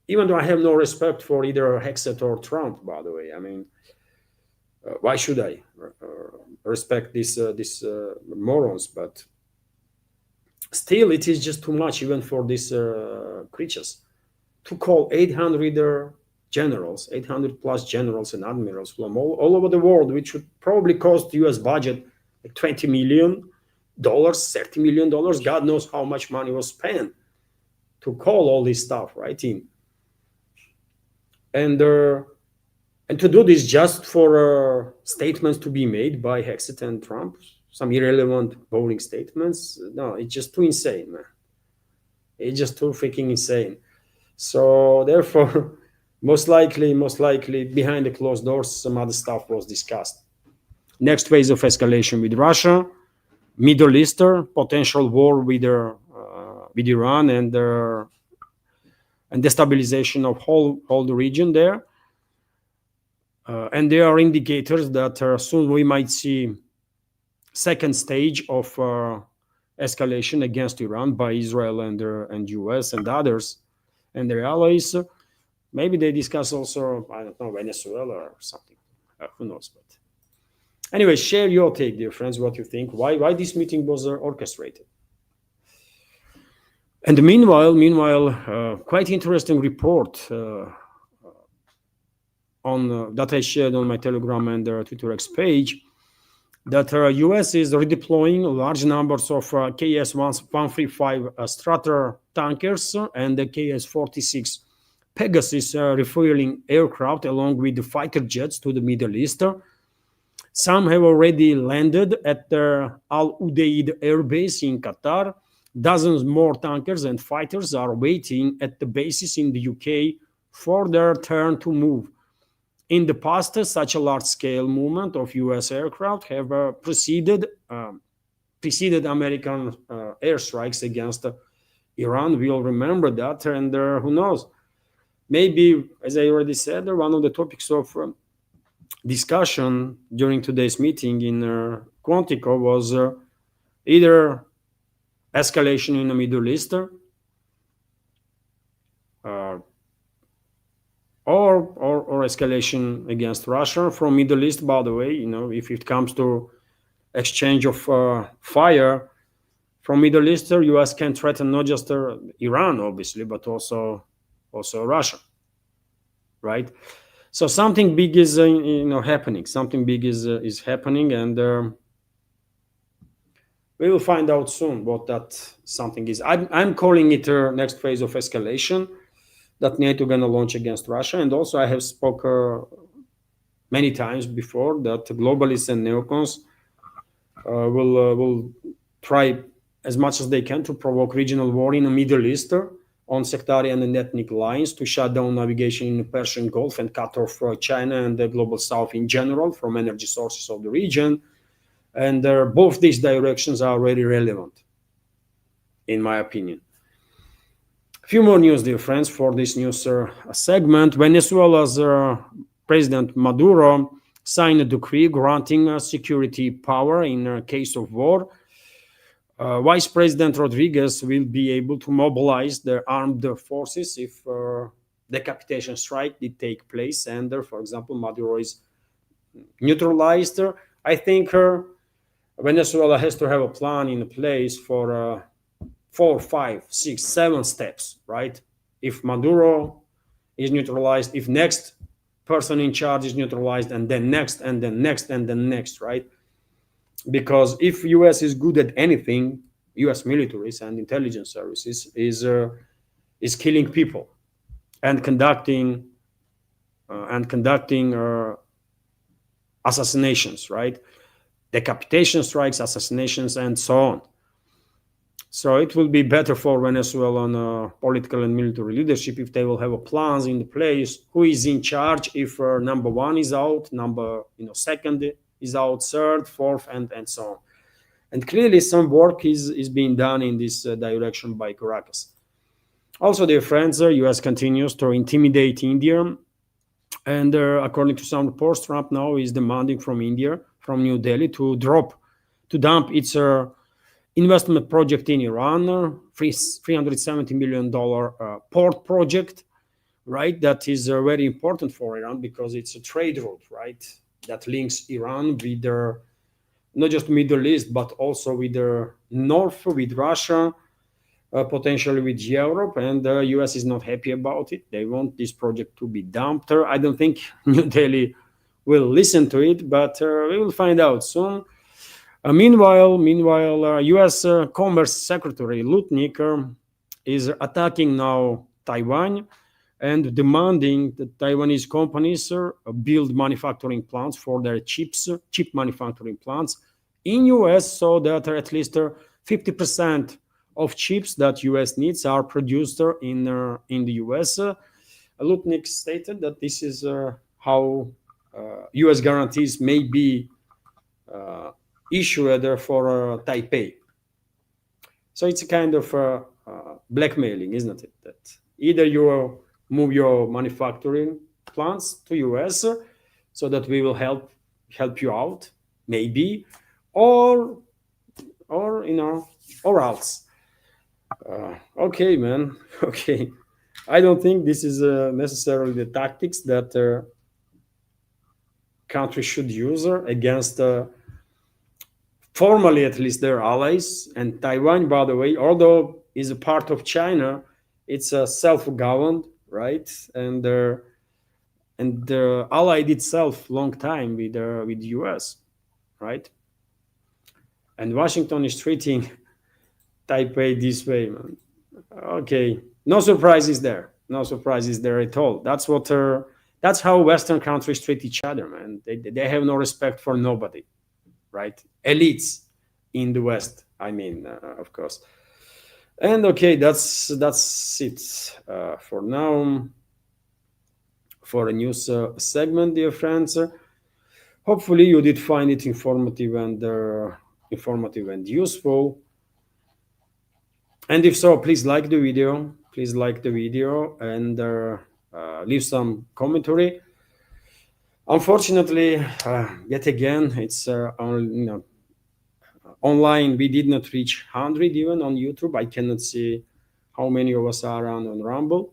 even though I have no respect for either Hexet or Trump, by the way, I mean, why should I respect these morons? But still, it is just too much, even for these creatures, to call 800 generals, 800 plus generals and admirals from all over the world, which would probably cost the US budget like $20 million, $30 million. God knows how much money was spent to call all this stuff right in. And to do this just for statements to be made by Hexet and Trump, some irrelevant, boring statements. No, it's just too insane, man. It's just too freaking insane. So therefore, most likely, behind the closed doors, some other stuff was discussed. Next phase of escalation with Russia, Middle East, potential war with Iran, and destabilization of whole the region there. And there are indicators that soon we might see second stage of escalation against Iran by Israel and US and others and their allies. Maybe they discuss also, I don't know, Venezuela or something. Who knows? But anyway, share your take, dear friends, what you think. Why this meeting was orchestrated. And meanwhile, quite interesting report on that I shared on my Telegram and Twitter X page, that US is redeploying large numbers of KS-135 Strutter tankers and the KS-46 Pegasus refueling aircraft along with the fighter jets to the Middle East. Some have already landed at the Al Udeid Air Base in Qatar. Dozens more tankers and fighters are waiting at the bases in the UK for their turn to move. In the past, such a large-scale movement of US aircraft have preceded American airstrikes against Iran. We'll remember that, and who knows? Maybe, as I already said, one of the topics of discussion during today's meeting in Quantico was either escalation in the Middle East or escalation against Russia from Middle East. By the way, if it comes to exchange of fire from Middle East, US can threaten not just Iran, obviously, but also Russia, right? So something big is happening. Something big is happening, and we will find out soon what that something is. I'm calling it next phase of escalation that NATO gonna launch against Russia. And also I have spoken many times before that globalists and neocons will try as much as they can to provoke regional war in the Middle East on sectarian and ethnic lines, to shut down navigation in the Persian Gulf and cut off China and the global South in general from energy sources of the region. And both these directions are very relevant, in my opinion. A few more news, dear friends, for this news segment. Venezuela's President Maduro signed a decree granting security power in case of war. Vice President Rodriguez will be able to mobilize the armed forces if decapitation strike did take place and, for example, Maduro is neutralized. I think Venezuela has to have a plan in place for 4, 5, 6, 7 steps, right? If Maduro is neutralized, if next person in charge is neutralized, and then next, and then next, and then next, right? Because if US is good at anything, US militaries and intelligence services is killing people and conducting assassinations, right? Decapitation strikes, assassinations, and so on. So it will be better for Venezuelan political and military leadership if they will have plans in place. Who is in charge if number one is out, second is out, third, fourth, and so on. And clearly some work is being done in this direction by Caracas. Also, dear friends, US continues to intimidate India. And according to some reports, Trump now is demanding from India, from New Delhi, to dump its investment project in Iran, $370 million port project, right? That is very important for Iran because it's a trade route, right? That links Iran with not just Middle East, but also with the North, with Russia, potentially with Europe, and the US is not happy about it. They want this project to be dumped. I don't think New Delhi will listen to it, but we will find out soon. Meanwhile, US Commerce Secretary Lutnick is attacking now Taiwan and demanding that Taiwanese companies build manufacturing plants for their chip manufacturing plants in US, so that at least 50% of chips that US needs are produced in the US. Lutnick stated that this is how US guarantees may be issued for Taipei. So it's a kind of blackmailing, isn't it? That either you move your manufacturing plants to US so that we will help you out, maybe, or else. Okay, man. Okay, I don't think this is necessarily the tactics that countries should use against formally at least their allies. And Taiwan, by the way, although is a part of China, it's self-governed, right? And allied itself long time with the US, right? And Washington is treating Taipei this way, man. Okay, no surprises there. No surprises there at all. That's how Western countries treat each other, man. They have no respect for nobody, right? Elites in the West, I mean, of course. And okay, that's it for now for a news segment, dear friends. Hopefully you did find it informative and useful. And if so, please like the video. Please like the video and leave some commentary. Unfortunately, yet again, it's online. We did not reach 100 even on YouTube. I cannot see how many of us are on Rumble.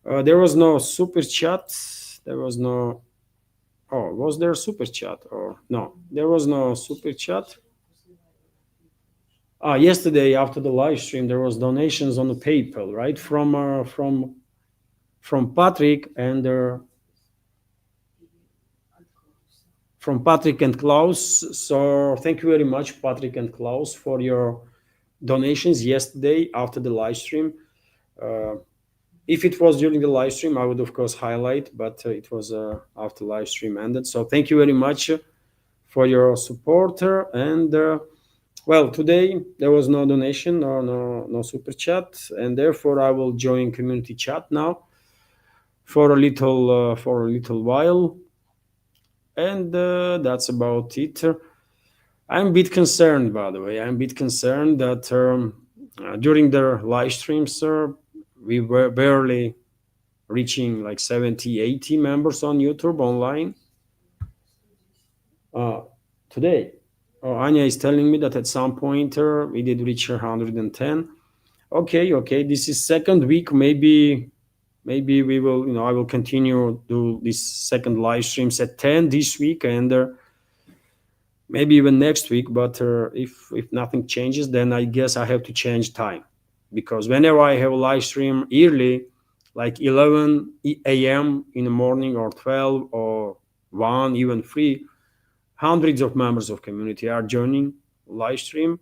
There was no super chat. There was no. Oh, was there a super chat or no? There was no super chat. Yesterday after the live stream, there was donations on the PayPal, right? From Patrick and from Patrick and Klaus. So thank you very much, Patrick and Klaus, for your donations yesterday after the live stream. If it was during the live stream, I would of course highlight, but it was after live stream ended. So thank you very much for your support. And Well, today there was no donation or no super chat, and therefore I will join community chat now for a little while, and that's about it. I'm a bit concerned, by the way. I'm a bit concerned that during the live streams, we were barely reaching like 70, 80 members on YouTube online. Uh, Today, Anya is telling me that at some point we did reach 110. Okay, this is second week. Maybe we will, I will continue do this second live streams at 10 this week, and maybe even next week. But if nothing changes, then I guess I have to change time, because whenever I have a live stream early, like 11 a.m. in the morning, or 12 or 1, even 3, hundreds of members of community are joining live stream.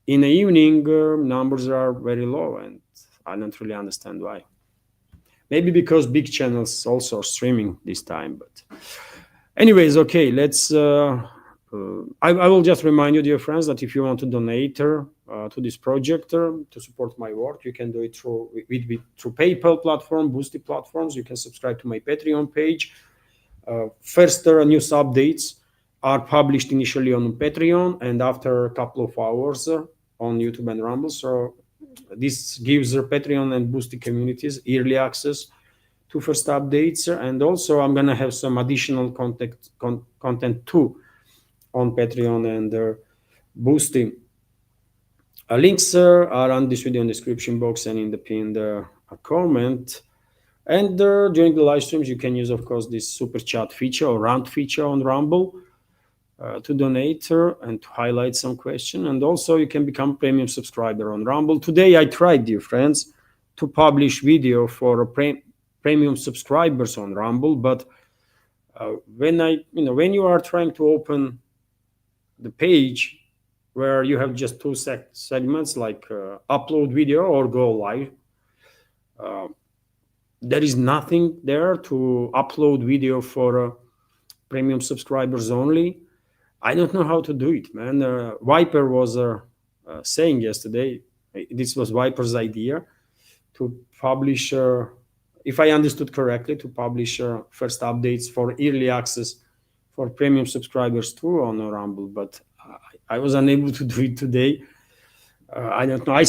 In the evening, numbers are very low, and I don't really understand why. Maybe because big channels also are streaming this time. But anyways, okay, let's I will just remind you, dear friends, that if you want to donate to this project to support my work, you can do it through PayPal platform, Boosty platforms. You can subscribe to my Patreon page. First news updates are published initially on Patreon, and after a couple of hours on YouTube and Rumble. So this gives the Patreon and Boosty communities early access to first updates, and also I'm gonna have some additional content too on Patreon and Boosty. Links are on this video in the description box and in the pinned comment. And during the live streams, you can use, of course, this super chat feature or rant feature on Rumble to donate and to highlight some question. And also, you can become premium subscriber on Rumble. Today, I tried, dear friends, to publish video for premium subscribers on Rumble, but when you are trying to open the page where you have just two segments, like upload video or go live, there is nothing there to upload video for premium subscribers only. I don't know how to do it, man. Viper was saying yesterday, this was Viper's idea to publish, if I understood correctly, to publish first updates for early access for premium subscribers too on Rumble, but I was unable to do it today. I don't know. I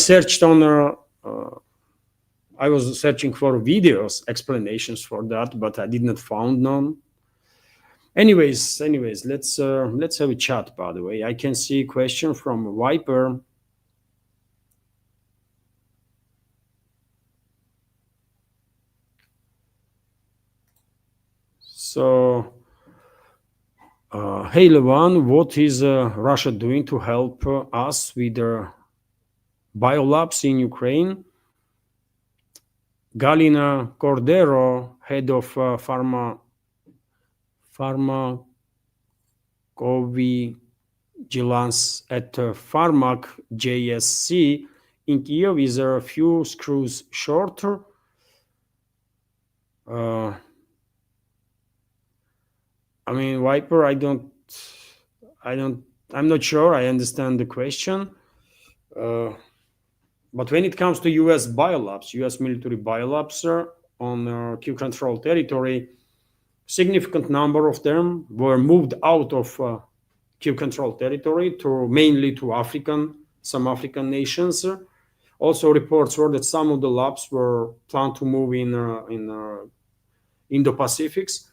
was searching for videos, explanations for that, but I did not found none. Anyways, let's have a chat. By the way, I can see a question from Viper. So, hey Levan, what is Russia doing to help us with their biolabs in Ukraine? Galina Cordero, head of pharmacovigilance at Pharmac JSC in Kiev, is a few screws shorter. I mean, Viper, I'm not sure I understand the question. But when it comes to US biolabs, US military biolabs on Kiev control territory, significant number of them were moved out of Kiev control territory to mainly to some African nations. Also, reports were that some of the labs were planned to move in Indo-Pacifics,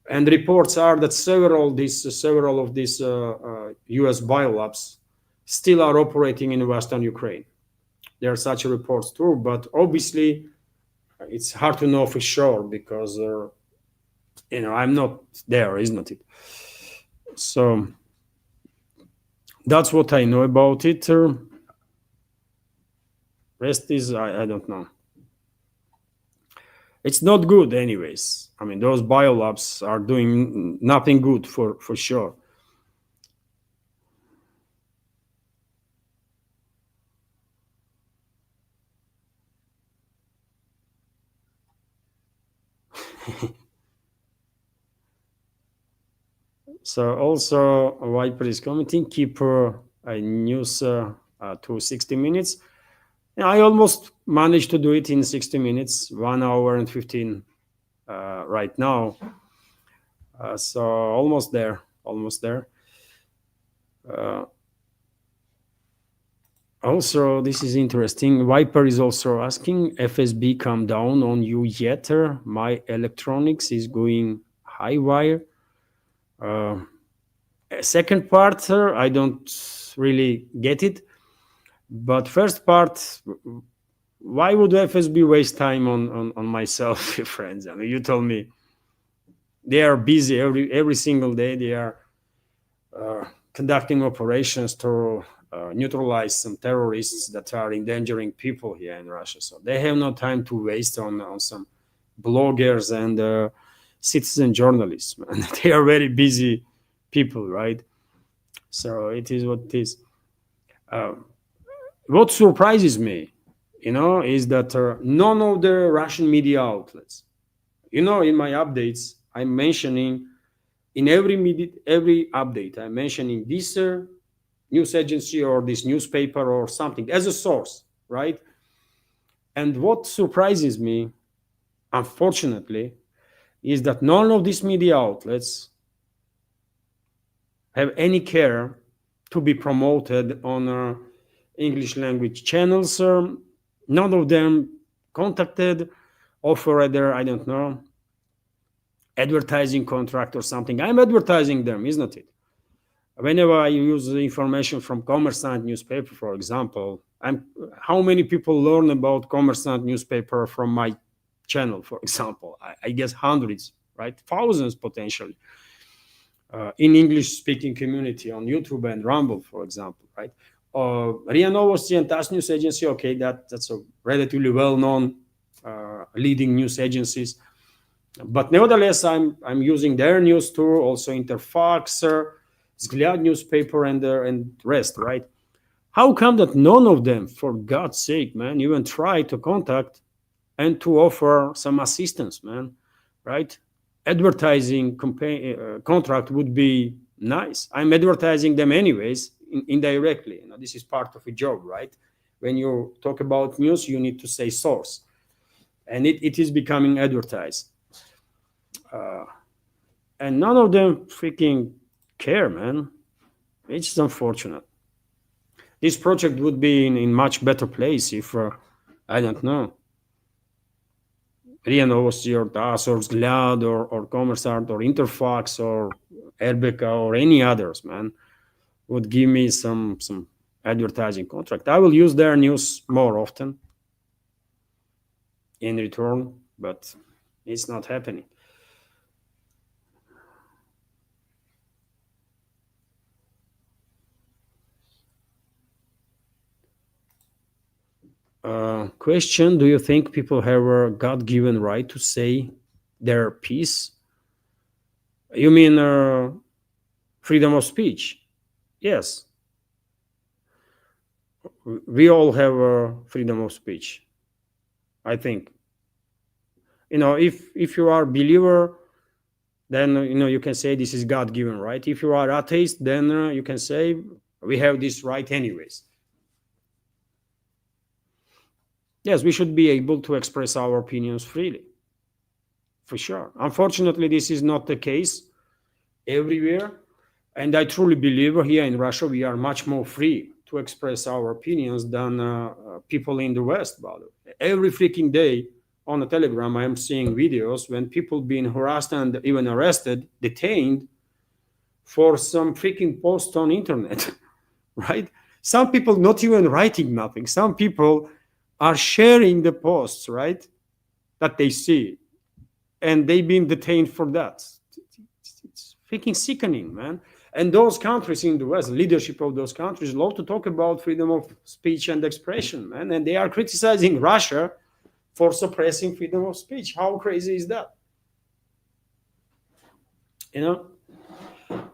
and reports are that several of these US biolabs still are operating in Western Ukraine. There are such reports too, but obviously it's hard to know for sure because I'm not there, isn't it? So that's what I know about it. Rest is I don't know. It's not good, anyways. I mean, those biolabs are doing nothing good for sure. So also Viper is commenting, keep news to 60 minutes. And I almost managed to do it in 60 minutes, 1 hour and 15 right now. So almost there, almost there. Also, this is interesting. Viper is also asking, FSB come down on you yet? My electronics is going high wire. Second part, I don't really get it. But first part, why would FSB waste time on myself, friends? I mean, you told me they are busy every single day. They are conducting operations to neutralize some terrorists that are endangering people here in Russia. So they have no time to waste on some bloggers and citizen journalists. Man. They are very busy people, right? So it is what it is. What surprises me, is that none of the Russian media outlets, in my updates, I'm mentioning in every update, I'm mentioning this news agency or this newspaper or something as a source, right? And what surprises me, unfortunately, is that none of these media outlets have any care to be promoted on English language channels. None of them contacted, offer rather, I don't know, advertising contract or something. I'm advertising them, isn't it? Whenever I use the information from Kommersant newspaper, for example, how many people learn about Kommersant newspaper from my channel, for example? I guess hundreds, right? Thousands potentially. In English-speaking community on YouTube and Rumble, for example, right? RIA Novosti and TASS News Agency, okay, that's a relatively well-known leading news agencies. But nevertheless, I'm using their news too, also Interfax, Vzгляд newspaper, and rest, right? How come that none of them, for God's sake, man, even try to contact and to offer some assistance, man, right? Advertising contract would be nice. I'm advertising them anyways, indirectly. This is part of a job, right? When you talk about news, you need to say source, and it is becoming advertised. And none of them freaking care, man. It's unfortunate. This project would be in much better place if, I don't know, RIA Novosti or TASS or Vzгляд or Kommersant or Interfax or RBK or any others, man, would give me some advertising contract. I will use their news more often in return, but it's not happening. Question: do you think people have a God-given right to say their piece? You mean freedom of speech? Yes. We all have freedom of speech, I think. If you are a believer, then you can say this is God-given right. If you are atheist, then you can say we have this right anyways. Yes, we should be able to express our opinions freely, for sure. Unfortunately, this is not the case everywhere, and I truly believe here in Russia we are much more free to express our opinions than people in the West. By the way, every freaking day on the Telegram, I am seeing videos when people being harassed and even arrested, detained for some freaking post on internet, right? Some people not even writing nothing. Some people are sharing the posts, right, that they see, and they've been detained for that. It's freaking sickening, man. And those countries in the West, leadership of those countries, love to talk about freedom of speech and expression, man. And they are criticizing Russia for suppressing freedom of speech. How crazy is that?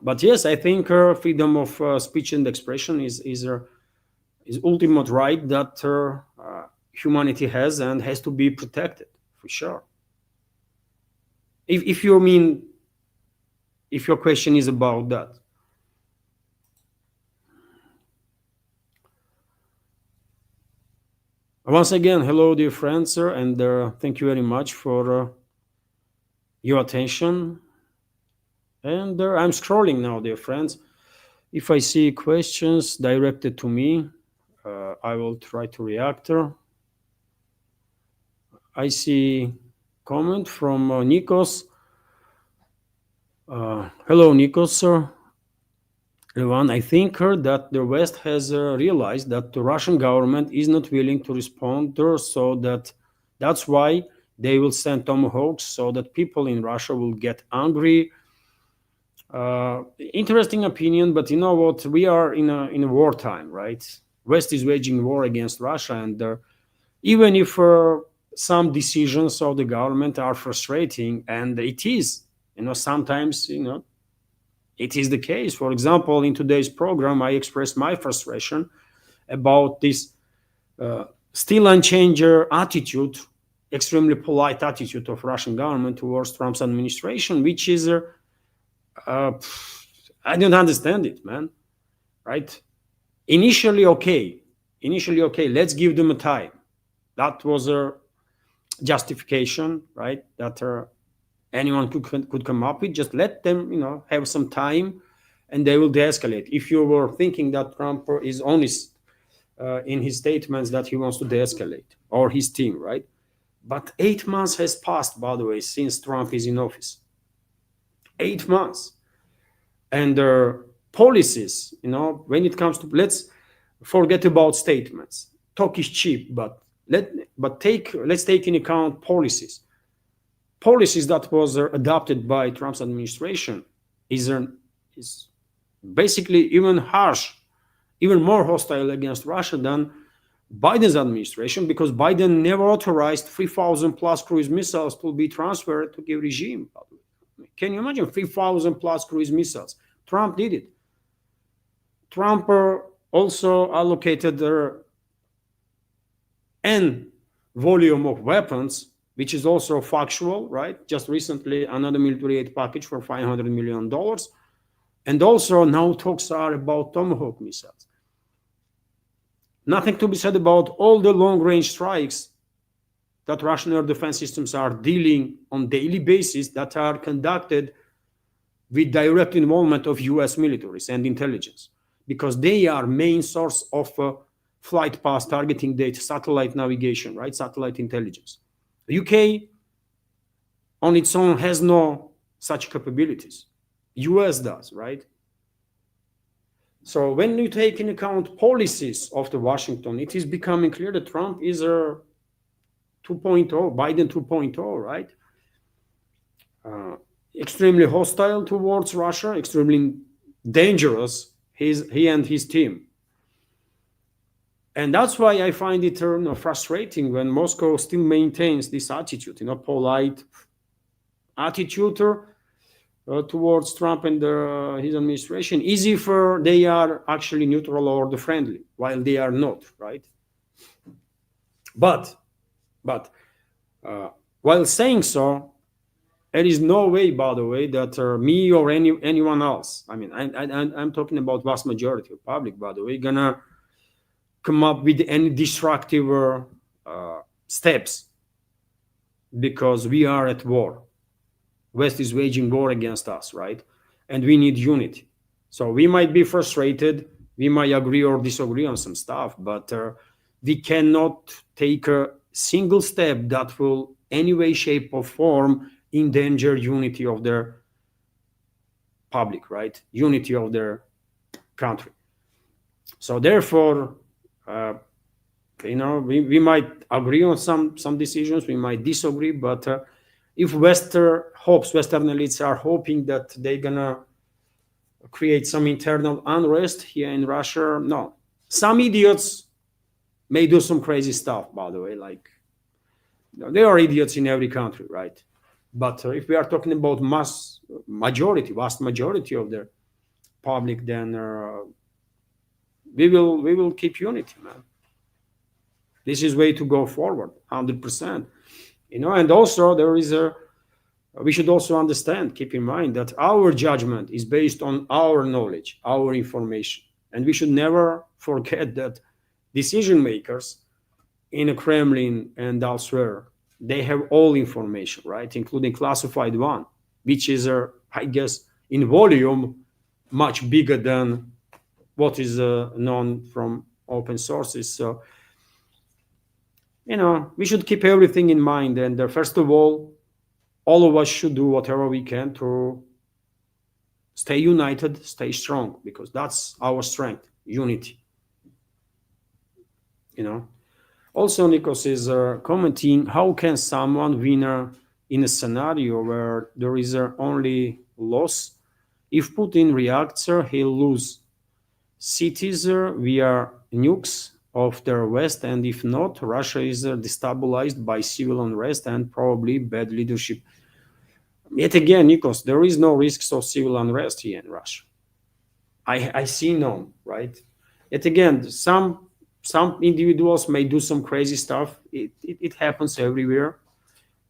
But yes, I think freedom of speech and expression is ultimate right that humanity has and has to be protected, for sure. If your question is about that. Once again, hello, dear friends, and thank you very much for your attention. And I'm scrolling now, dear friends. If I see questions directed to me, I will try to react. I see comment from Nikos. Hello, Nikos. Levan, I think that the West has realized that the Russian government is not willing to respond, so that's why they will send tomahawks, so that people in Russia will get angry. Interesting opinion, but you know what? We are in a wartime, right? West is waging war against Russia, and even if some decisions of the government are frustrating, and it is, sometimes, it is the case. For example, in today's program, I expressed my frustration about this still unchanged attitude, extremely polite attitude of Russian government towards Trump's administration, which is, I don't understand it, man. Right? Initially, okay. Let's give them a time. That was a justification, right? That anyone could come up with. Just let them, have some time, and they will de-escalate. If you were thinking that Trump is honest in his statements that he wants to de-escalate, or his team, right? But 8 months has passed, by the way, since Trump is in office. 8 months, and policies. When it comes to, let's forget about statements. Talk is cheap, but let's take in account policies. Policies that was adopted by Trump's administration is basically even harsh, even more hostile against Russia than Biden's administration, because Biden never authorized 3,000 plus cruise missiles to be transferred to Kiev regime. Can you imagine 3,000 plus cruise missiles? Trump did it. Trump also allocated an volume of weapons, which is also factual, right? Just recently, another military aid package for $500 million. And also now talks are about Tomahawk missiles. Nothing to be said about all the long-range strikes that Russian air defense systems are dealing on daily basis, that are conducted with direct involvement of US militaries and intelligence, because they are main source of flight path, targeting data, satellite navigation, right? Satellite intelligence. The UK on its own has no such capabilities. US does, right? So when you take into account policies of the Washington, it is becoming clear that Trump is a 2.0, Biden 2.0, right? Extremely hostile towards Russia, extremely dangerous, he and his team. And that's why I find it frustrating when Moscow still maintains this attitude, polite attitude towards Trump and his administration, as if they are actually neutral or the friendly, while they are not, right? But while saying so, there is no way, by the way, that me or anyone else, I'm talking about vast majority of public, by the way, gonna come up with any destructive steps, because we are at war. West is waging war against us, right? And we need unity. So we might be frustrated, we might agree or disagree on some stuff, but we cannot take a single step that will any way, shape, or form endanger unity of their public, right? Unity of their country. So therefore, we might agree on some decisions, we might disagree, but if Western elites are hoping that they're gonna create some internal unrest here in Russia, no. Some idiots may do some crazy stuff, by the way, like there are idiots in every country, right? But if we are talking about vast majority of the public, then we will keep unity, man. This is way to go forward, 100%. And also we should also understand, keep in mind that our judgment is based on our knowledge, our information, and we should never forget that decision makers in the Kremlin and elsewhere, they have all information, right, including classified one, which is, I guess, in volume, much bigger than what is known from open sources. So, we should keep everything in mind. And first of all of us should do whatever we can to stay united, stay strong, because that's our strength, unity. Also, Nikos is commenting, how can someone win in a scenario where there is only loss? If Putin reacts, he'll lose cities via nukes of the West, and if not, Russia is destabilized by civil unrest and probably bad leadership. Yet again, Nikos, there is no risks of civil unrest here in Russia. I see none, right? Yet again, some individuals may do some crazy stuff. It happens everywhere,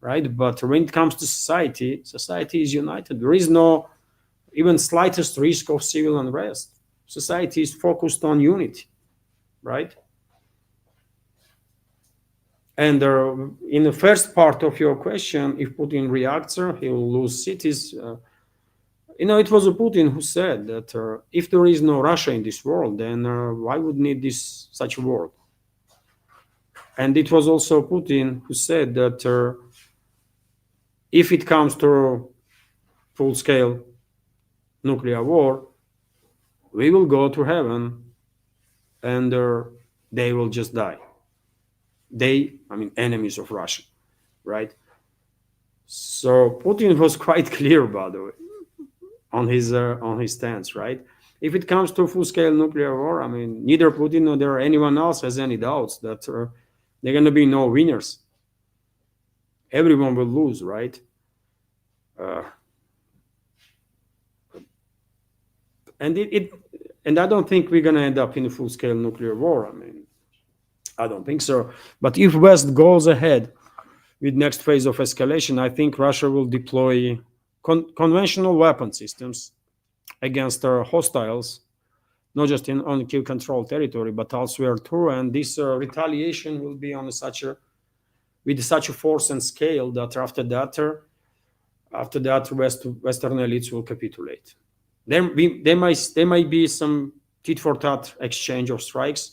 right? But when it comes to society is united. There is no even slightest risk of civil unrest. Society is focused on unity, right? And in the first part of your question, if Putin reacts, he will lose cities. It was Putin who said that if there is no Russia in this world, then why would need such a world? And it was also Putin who said that if it comes to full-scale nuclear war, we will go to heaven and they will just die. Enemies of Russia, right? So Putin was quite clear, by the way, on his stance, right? If it comes to full-scale nuclear war, neither Putin nor anyone else has any doubts that there are going to be no winners. Everyone will lose, right? And I don't think we're going to end up in a full-scale nuclear war. I don't think so. But if West goes ahead with next phase of escalation, I think Russia will deploy conventional weapon systems against hostiles, not just on Kiev control territory, but elsewhere too. And this retaliation will be with such a force and scale that after that, Western elites will capitulate. There might be some tit for tat exchange of strikes,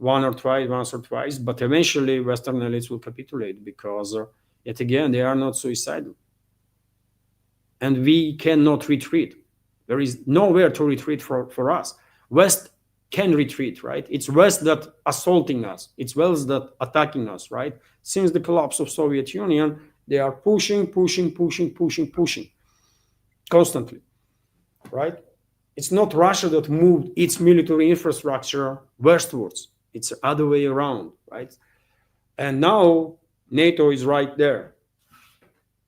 once or twice, but eventually Western elites will capitulate because, yet again, they are not suicidal. And we cannot retreat. There is nowhere to retreat for us. West can retreat, right? It's West that assaulting us. It's West that attacking us, right? Since the collapse of Soviet Union, they are pushing constantly, right? It's not Russia that moved its military infrastructure westwards. It's the other way around, right? And now NATO is right there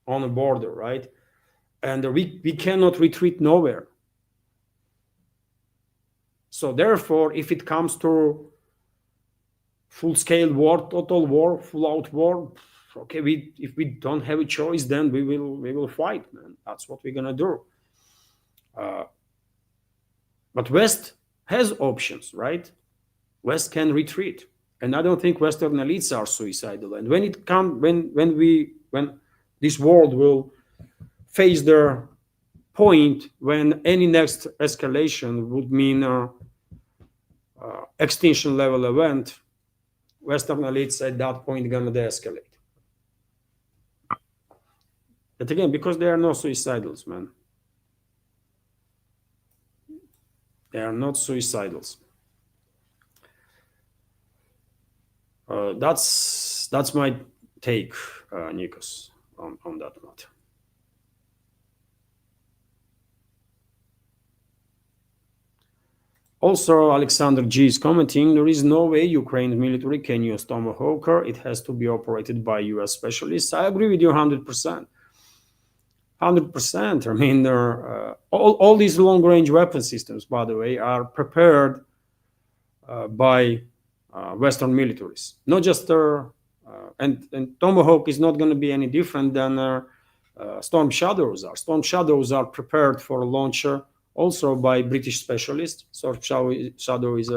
on the border, right? And we cannot retreat nowhere. So therefore, if it comes to full-scale war, total war, full-out war, okay, if we don't have a choice, then we will fight, man. That's what we're gonna do. But West has options, right? West can retreat, and I don't think Western elites are suicidal. And when this world will face the point when any next escalation would mean extinction level event, Western elites at that point gonna de-escalate. But again, because they are not suicidals, man. They are not suicidals. That's my take, Nikos, on that matter. Also, Alexander G is commenting, there is no way Ukraine's military can use Tomahawk. It has to be operated by US specialists. I agree with you 100%. 100%. I mean, all these long-range weapon systems, by the way, are prepared by Western militaries. Not just and Tomahawk is not going to be any different than Storm Shadows are. Storm Shadows are prepared for a launcher also by British specialists. Storm Shadow is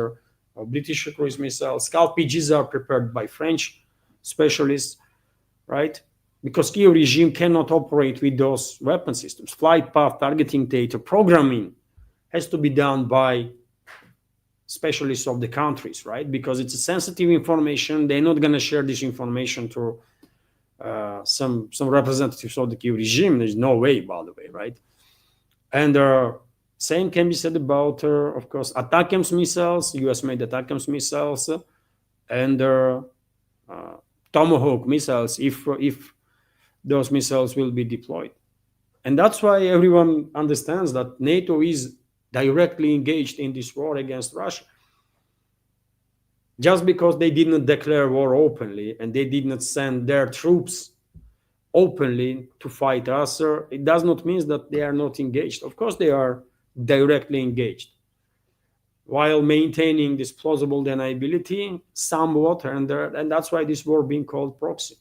British cruise missiles. Scalp PGs are prepared by French specialists, right? Because Kiev regime cannot operate with those weapon systems. Flight path, targeting data, programming has to be done by specialists of the countries, right? Because it's a sensitive information. They're not going to share this information to some representatives of the Kiev regime. There's no way, by the way, right? And same can be said about, of course, ATACMS missiles, US-made ATACMS missiles, and Tomahawk missiles, if those missiles will be deployed. And that's why everyone understands that NATO is directly engaged in this war against Russia. Just because they did not declare war openly and they did not send their troops openly to fight us, it does not mean that they are not engaged. Of course, they are directly engaged, while maintaining this plausible deniability somewhat, and that's why this war being called proxy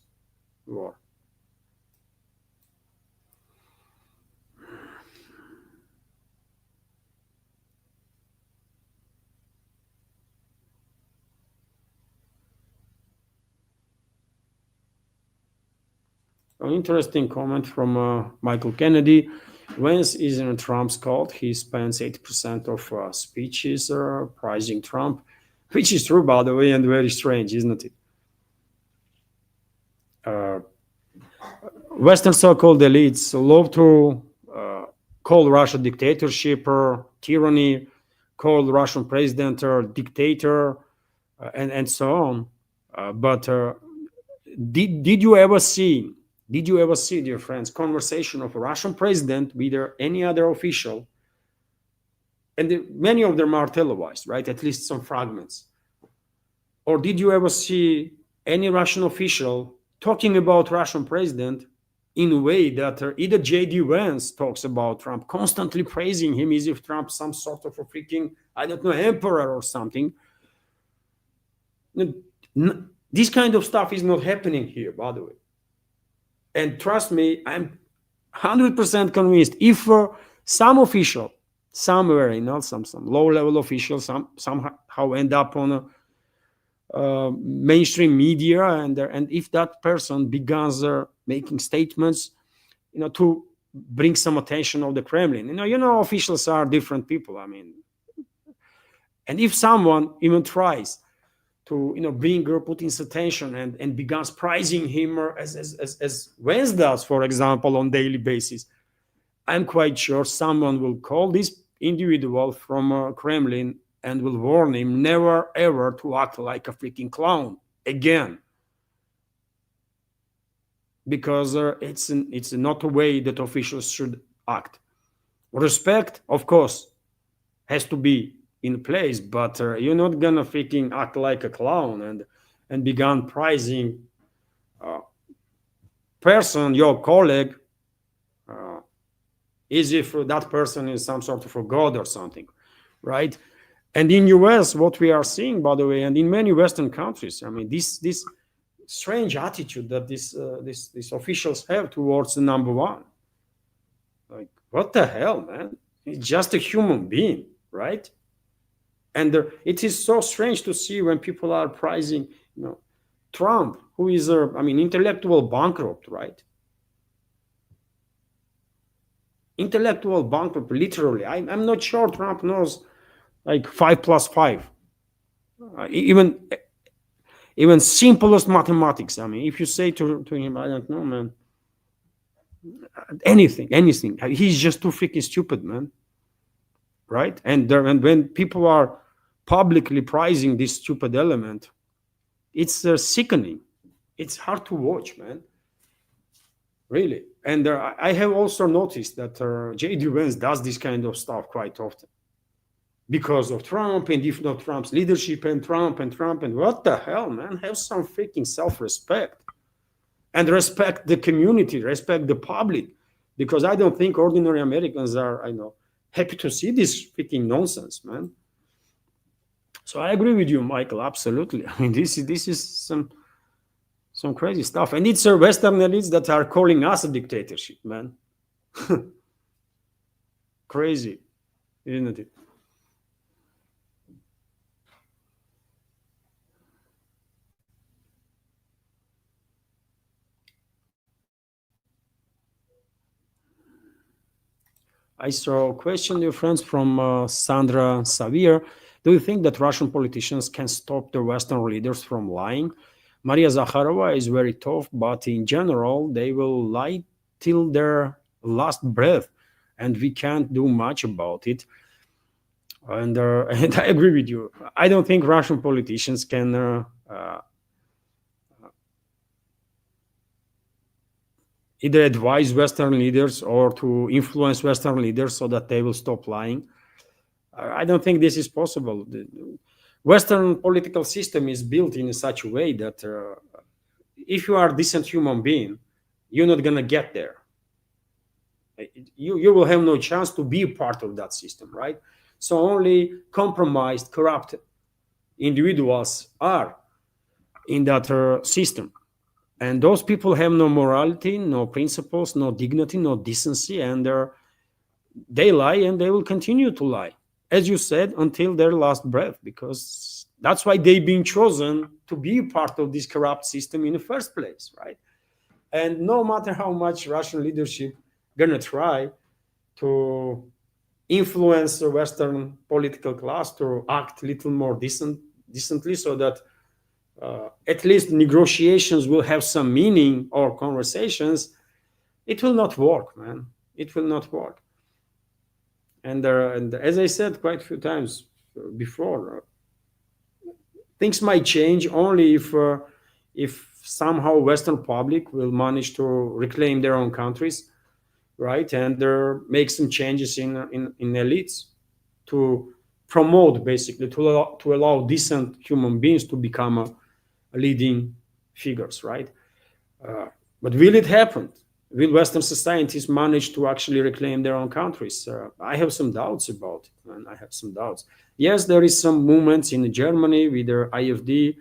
war. An interesting comment from Michael Kennedy. Vance is in Trump's cult. He spends 80% of speeches praising Trump, which is true, by the way, and very strange, isn't it? Western so-called elites love to call Russia dictatorship or tyranny, call Russian president or dictator, and so on. But did you ever see, dear friends, conversation of a Russian president with any other official? And many of them are televised, right? At least some fragments. Or did you ever see any Russian official talking about Russian president in a way that either J.D. Vance talks about Trump, constantly praising him as if Trump's some sort of a freaking, I don't know, emperor or something? This kind of stuff is not happening here, by the way. And trust me, I'm 100% convinced if some official somewhere, some low-level official somehow end up on mainstream media, and if that person begins making statements, to bring some attention of the Kremlin, officials are different people. I mean, and if someone even tries to bring Putin's attention and begins praising him as Vance does, for example, on daily basis, I'm quite sure someone will call this individual from Kremlin and will warn him never ever to act like a freaking clown again, because it's not a way that officials should act. Respect, of course, has to be in place, but you're not gonna freaking act like a clown and begin praising person, your colleague, as if that person is some sort of a god or something, right? And in US, what we are seeing, by the way, and in many Western countries, I mean, this strange attitude that these officials have towards the number one. Like, what the hell, man? He's just a human being, right? And it is so strange to see when people are praising, Trump, who is intellectual bankrupt, right? Intellectual bankrupt, literally. I'm not sure Trump knows like 5 + 5. Even simplest mathematics. I mean, if you say to him, I don't know, man, anything, he's just too freaking stupid, man. Right? And when people are publicly praising this stupid element, it's sickening. It's hard to watch, man. Really. And I have also noticed that J.D. Vance does this kind of stuff quite often because of Trump, and if not Trump's leadership, and Trump, and what the hell, man? Have some freaking self-respect and respect the community, respect the public, because I don't think ordinary Americans are, happy to see this freaking nonsense, man. So I agree with you, Michael, absolutely. I mean, this is some crazy stuff, and it's Western elites that are calling us a dictatorship, man. Crazy, isn't it? I saw a question, dear friends, from Sandra Savir. Do you think that Russian politicians can stop the Western leaders from lying? Maria Zakharova is very tough, but in general, they will lie till their last breath, and we can't do much about it. And and I agree with you. I don't think Russian politicians can either advise Western leaders or to influence Western leaders so that they will stop lying. I don't think this is possible. The Western political system is built in such a way that if you are a decent human being, you're not gonna get there. You will have no chance to be part of that system, right? So only compromised, corrupt individuals are in that system. And those people have no morality, no principles, no dignity, no decency, and they lie and they will continue to lie, as you said, until their last breath, because that's why they've been chosen to be part of this corrupt system in the first place, right? And no matter how much Russian leadership gonna try to influence the Western political class to act a little more decently, so that at least negotiations will have some meaning or conversations, it will not work, man. It will not work. And as I said quite a few times before, things might change only if somehow Western public will manage to reclaim their own countries, right, and make some changes in elites to promote, basically, to allow decent human beings to become leading figures, right? But will it happen? Will Western societies manage to actually reclaim their own countries? I have some doubts about it, and I have some doubts. Yes, there is some movements in Germany with their IFD.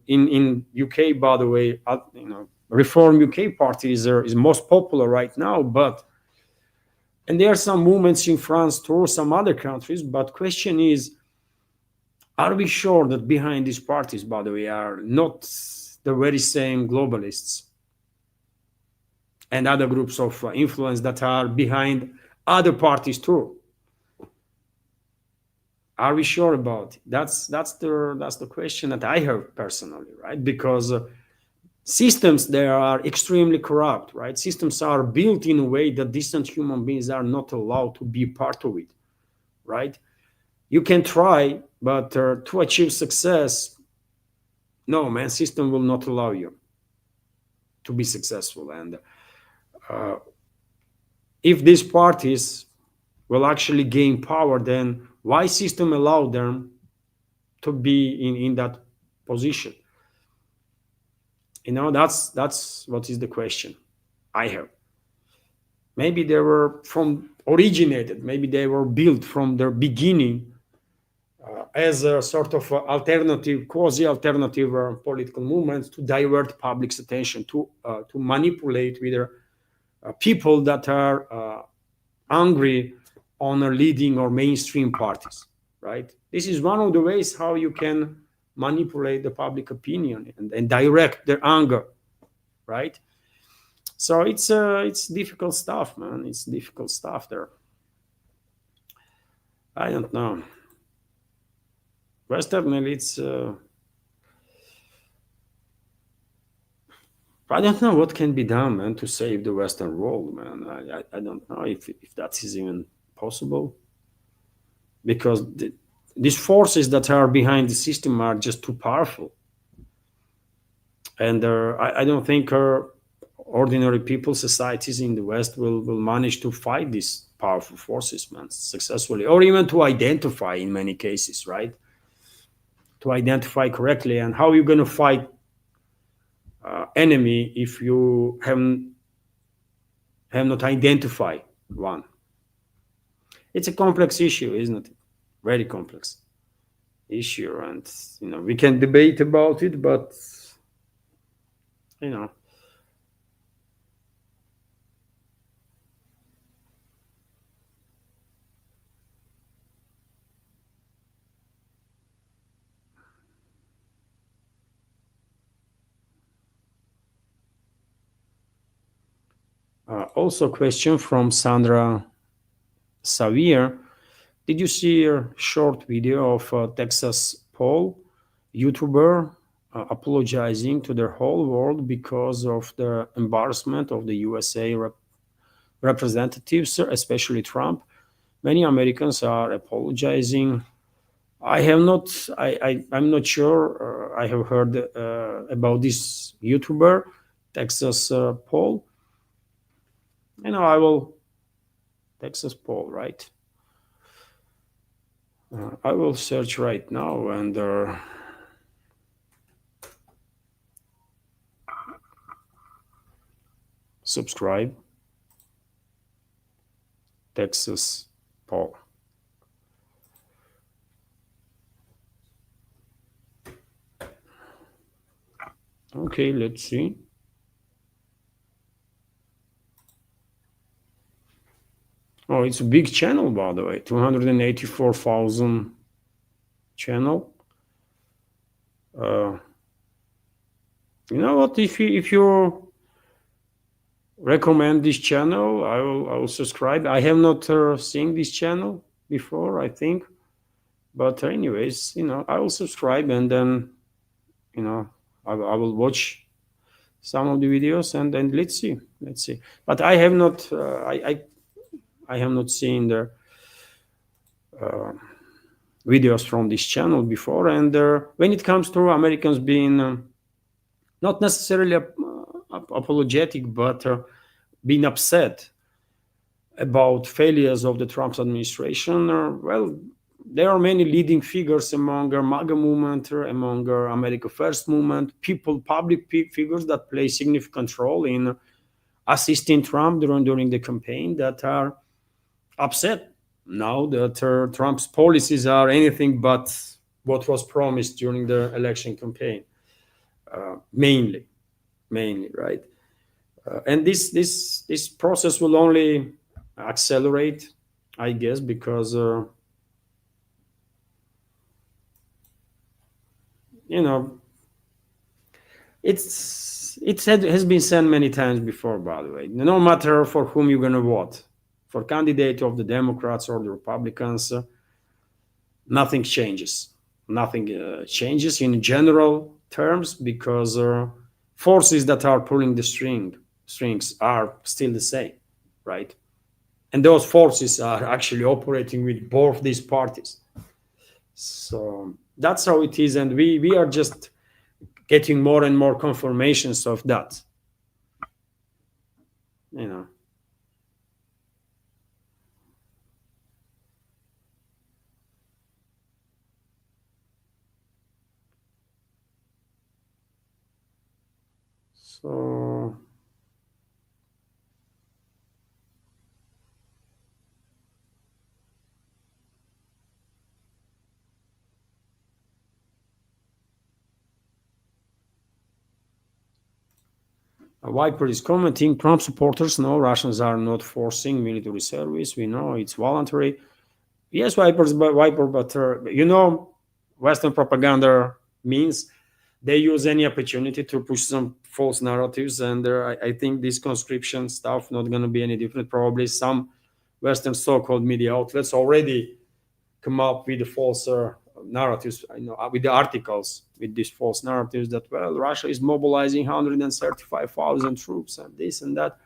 In UK, by the way, Reform UK Party is most popular right now, and there are some movements in France too, some other countries. But question is, are we sure that behind these parties, by the way, are not the very same globalists and other groups of influence that are behind other parties too? Are we sure about it? That's the question that I have personally, right? Because systems there are extremely corrupt, right? Systems are built in a way that decent human beings are not allowed to be part of it, right? You can try, but to achieve success, no, man, system will not allow you to be successful. And if these parties will actually gain power, then why system allow them to be in that position? That's what is the question I have. Maybe they were maybe they were built from their beginning as a sort of alternative, quasi-alternative political movements to divert public's attention, to manipulate with people that are angry on leading or mainstream parties, right? This is one of the ways how you can manipulate the public opinion and direct their anger, right? So it's difficult stuff, man. It's difficult stuff there. I don't know. Western elites, I don't know what can be done, man, to save the Western world, man. I don't know if that is even possible, because these forces that are behind the system are just too powerful. And I don't think ordinary people, societies in the West will manage to fight these powerful forces, man, successfully, or even to identify in many cases, right? To identify correctly. And how are you going to fight enemy if you have not identified one? It's a complex issue, isn't it? Very complex issue, and we can debate about it, but also a question from Sandra severe. Did you see a short video of a Texas poll YouTuber apologizing to the whole world because of the embarrassment of the USA representatives, especially Trump? Many Americans are apologizing. I have not. I'm not sure. I have heard about this YouTuber, Texas poll. I will Texas poll, right? I will search right now and subscribe. Texas poll. Okay, let's see. Oh, it's a big channel, by the way. 284,000 channel. You know what? If you recommend this channel, I will subscribe. I have not seen this channel before, I think. But anyways, I will subscribe, and then I will watch some of the videos, and then let's see. But I have not I have not seen the videos from this channel before. And when it comes to Americans being not necessarily apologetic, but being upset about failures of the Trump administration, well, there are many leading figures among our MAGA movement, among our America First movement, public figures that play significant role in assisting Trump during the campaign, that are upset now that Trump's policies are anything but what was promised during the election campaign, mainly, right? And this process will only accelerate, I guess, because it has been said many times before, by the way. No matter for whom you're going to vote, for candidate of the Democrats or the Republicans, nothing changes. Nothing changes in general terms, because forces that are pulling the strings are still the same, right? And those forces are actually operating with both these parties. So that's how it is, and we are just getting more and more confirmations of that. So Viper is commenting, Trump supporters know Russians are not forcing military service. We know it's voluntary. Yes, Viper, but Western propaganda means they use any opportunity to push some false narratives, and I think this conscription stuff not going to be any different. Probably some Western so-called media outlets already come up with the false narratives, with the articles with these false narratives that, well, Russia is mobilizing 135,000 troops and this and that.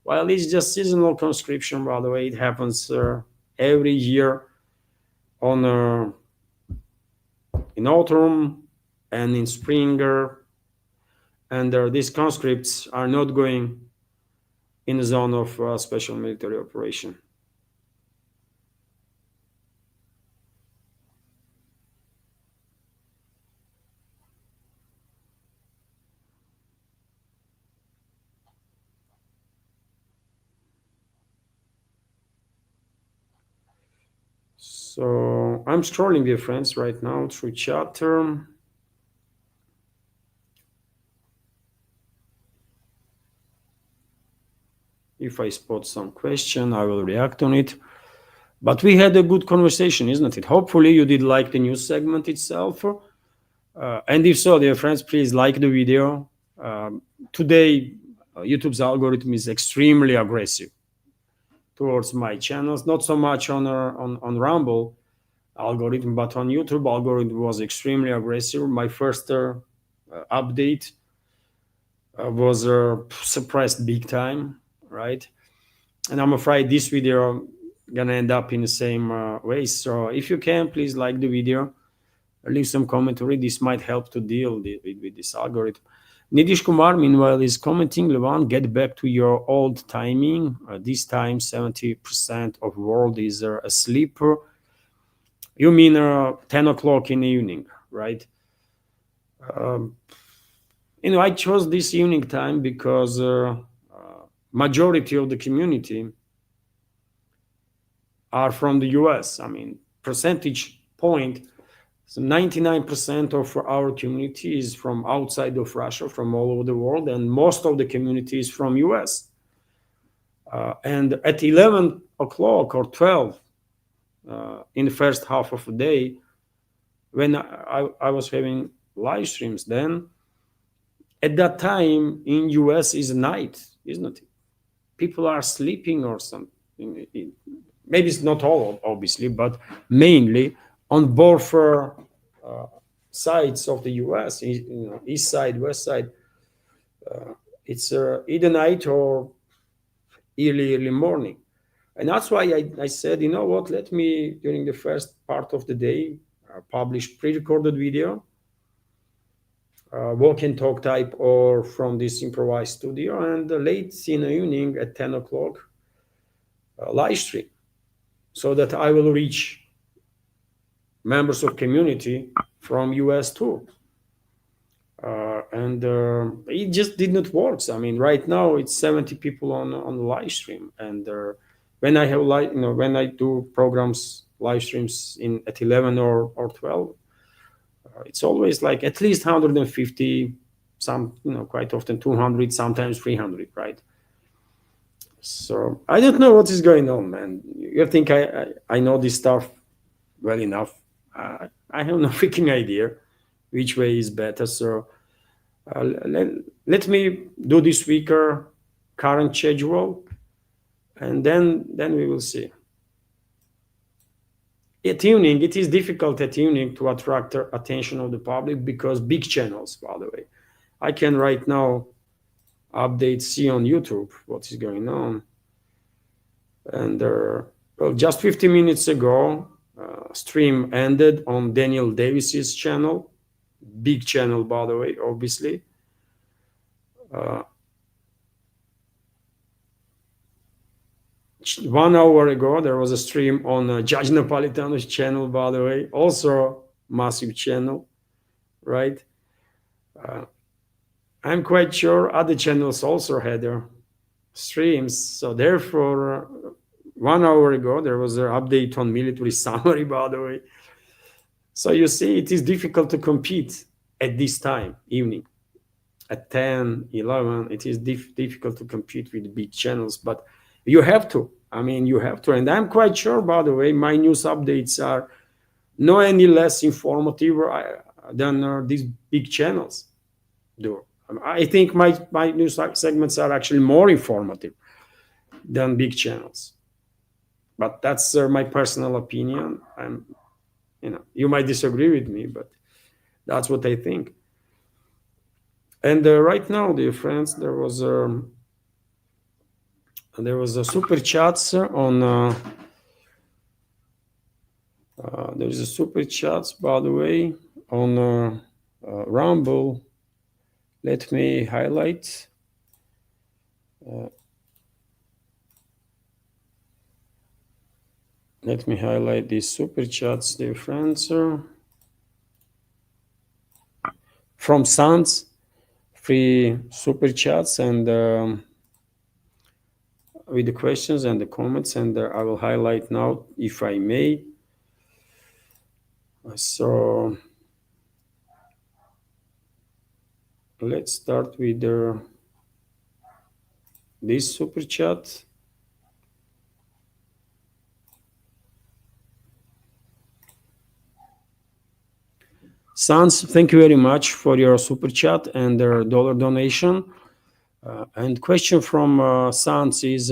Well, it's just seasonal conscription, by the way. It happens every year in autumn and in spring, and these conscripts are not going in the zone of special military operation. So I'm scrolling, dear friends, right now through chat. If I spot some question, I will react on it. But we had a good conversation, isn't it? Hopefully you did like the news segment itself. And if so, dear friends, please like the video. Today, YouTube's algorithm is extremely aggressive towards my channels. Not so much on Rumble algorithm, but on YouTube algorithm was extremely aggressive. My first update was suppressed big time, right? And I'm afraid this video gonna end up in the same way. So if you can, please like the video, leave some commentary. This might help to deal with this algorithm. Nidish Kumar, meanwhile, is commenting, Levan, get back to your old timing. This time, 70% of world is asleep. You mean 10 o'clock in the evening, right? I chose this evening time because majority of the community are from the US. I mean, percentage point, so 99% of our community is from outside of Russia, from all over the world, and most of the community is from US. And at 11 o'clock or 12 in the first half of the day, when I was having live streams, then at that time in US is night, isn't it? People are sleeping or something. Maybe it's not all, obviously, but mainly on both sides of the US, east side, west side. It's either night or early morning. And that's why I said, you know what, let me, during the first part of the day, publish pre-recorded video, walk and talk type, or from this improvised studio, and late in the evening at 10 o'clock, live stream, so that I will reach members of community from US too. And it just did not work. I mean, right now it's 70 people on the live stream, and when I have when I do programs live streams at 11 or 12, it's always like at least 150, some quite often 200, sometimes 300, right? So I don't know what is going on, man. You think I know this stuff well enough? I have no freaking idea which way is better. So let me do this week current schedule, and then we will see. At evening, it is difficult at evening to attract the attention of the public because big channels, by the way. I can right now see on YouTube what is going on. And well, just 50 minutes ago, stream ended on Daniel Davis's channel, big channel, by the way, obviously. 1 hour ago, there was a stream on Judge Napolitano's channel, by the way, also massive channel, right? I'm quite sure other channels also had their streams. So therefore, 1 hour ago, there was an update on military summary, by the way. So you see, it is difficult to compete at this time, evening. At 10, 11, it is difficult to compete with big channels, but you have to. I mean, you have to. And I'm quite sure, by the way, my news updates are no any less informative than these big channels do. I think my news segments are actually more informative than big channels. But that's my personal opinion. You might disagree with me, but that's what I think. And right now, dear friends, there was a super chats on. There's a super chats, by the way, on Rumble. Let me highlight. Let me highlight these super chats, dear friends. From Sans, free super chats, and with the questions and the comments, and I will highlight now, if I may. So let's start with this super chat. Sans, thank you very much for your super chat and $1 donation. And question from Sans is,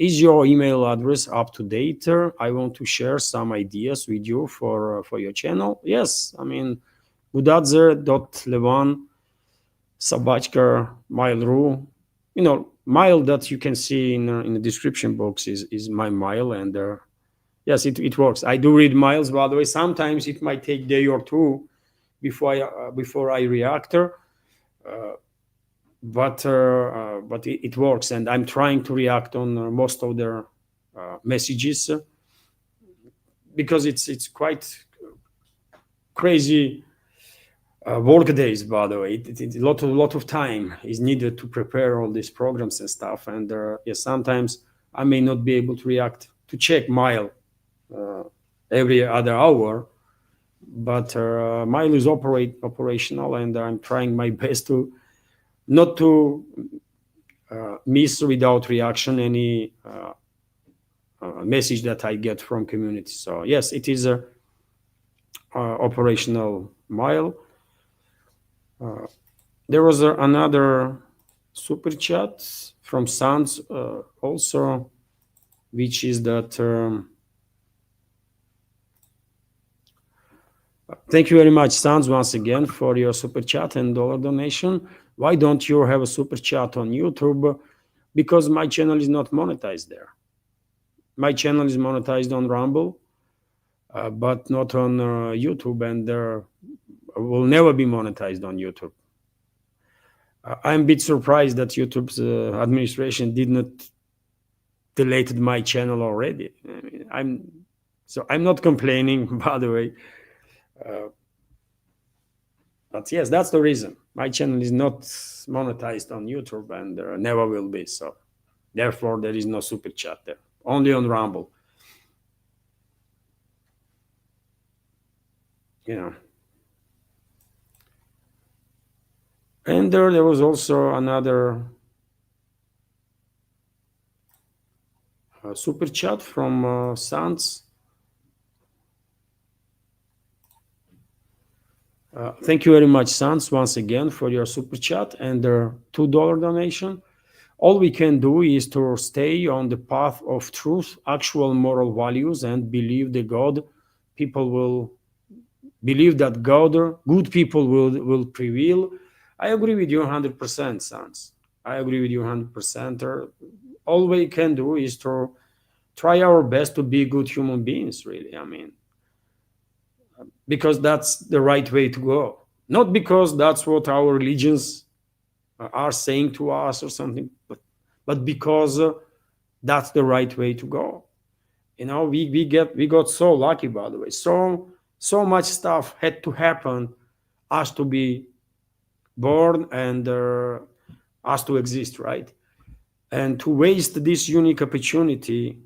is your email address up to date? I want to share some ideas with you for your channel. Yes, I mean, Budadzer.Levan Sabachka Mail.ru. Mail that you can see in the description box is my mail, and yes, it works. I do read mails, by the way. Sometimes it might take a day or two before I react, but it works, and I'm trying to react on most of their messages because it's quite crazy work days, by the way. A lot of time is needed to prepare all these programs and stuff, and yes, sometimes I may not be able to react to check mail every other hour, but mail is operational, and I'm trying my best to not to miss without reaction any message that I get from community. So yes, it is a operational mail. There was another super chat from Sans also, which is that thank you very much, Sans, once again for your super chat and dollar donation. Why don't you have a super chat on YouTube? Because my channel is not monetized there. My channel is monetized on Rumble, but not on YouTube, and will never be monetized on YouTube. I'm a bit surprised that YouTube's administration did not deleted my channel already. I mean, I'm not complaining, by the way. But yes, that's the reason. My channel is not monetized on YouTube, and never will be. So therefore, there is no super chat there. Only on Rumble. And there was also another super chat from Sans. Thank you very much, Sans, once again for your super chat and their $2 donation. All we can do is to stay on the path of truth, actual moral values, and believe that good people will prevail. I agree with you 100%, Sans. I agree with you 100%. All we can do is to try our best to be good human beings, really. I mean, because that's the right way to go. Not because that's what our religions are saying to us or something, but because that's the right way to go. We got so lucky, by the way. So much stuff had to happen us to be born and us to exist, right? And to waste this unique opportunity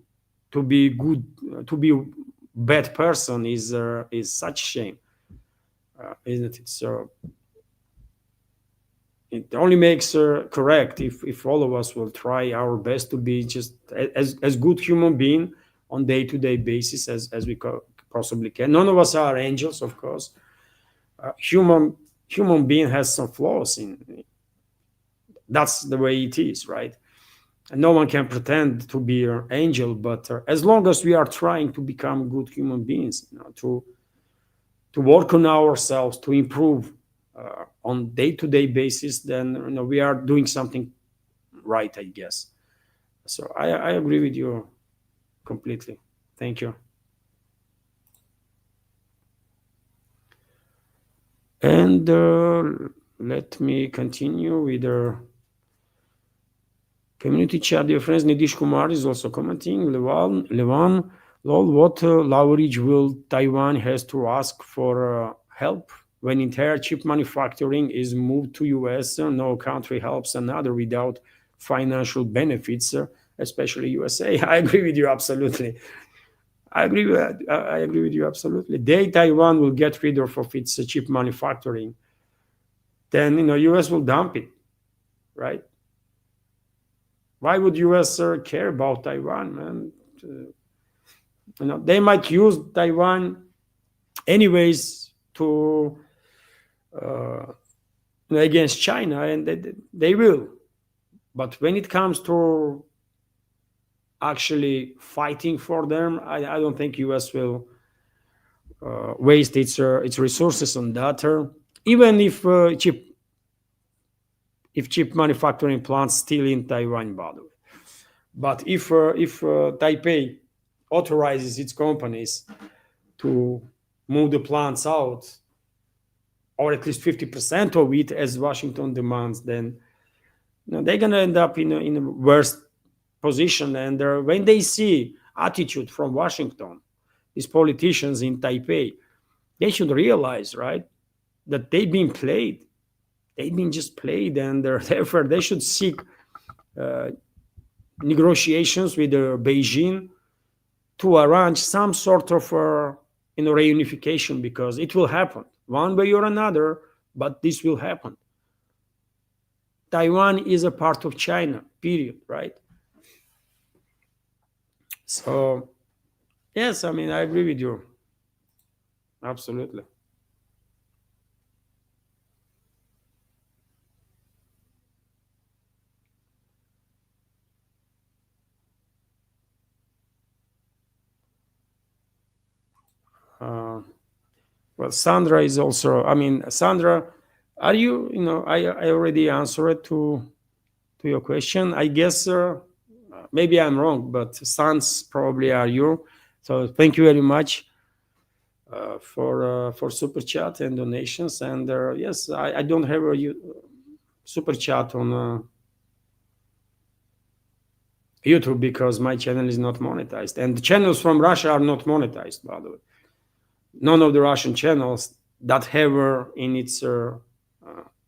to be good, to be bad person is such shame, isn't it? So it only makes correct if all of us will try our best to be just as good human being on day-to-day basis as we possibly can. None of us are angels, of course. Human being has some flaws that's the way it is, right? And no one can pretend to be an angel, but as long as we are trying to become good human beings, to work on ourselves, to improve on day-to-day basis, then we are doing something right, I guess. So I agree with you completely. Thank you. And let me continue with the community chat. Dear friends, Nidish Kumar is also commenting. Levan, lol, what leverage will Taiwan has to ask for help when entire chip manufacturing is moved to US? No country helps another without financial benefits, especially USA. I agree with you absolutely. I agree with you absolutely. Taiwan will get rid of its chip manufacturing, then US will dump it, right? Why would US care about Taiwan, man? They might use Taiwan anyways to against China, and they will. But when it comes to actually fighting for them, I don't think US will waste its resources on that. Even if chip manufacturing plants still in Taiwan, by the way. But if Taipei authorizes its companies to move the plants out, or at least 50% of it, as Washington demands, then they're going to end up in a worse position. And when they see attitude from Washington, these politicians in Taipei, they should realize, right, that they've been played. They've been just played, and therefore they should seek negotiations with Beijing to arrange some sort of reunification, because it will happen one way or another, but this will happen. Taiwan is a part of China, period, right? So, yes, I mean, I agree with you. Absolutely. Well, Sandra is also, I mean, Sandra, are you, I already answered to your question. I guess maybe I'm wrong, but Sans probably are you. So thank you very much for super chat and donations. And yes, I don't have a super chat on YouTube because my channel is not monetized, and the channels from Russia are not monetized, by the way. None of the Russian channels that have in its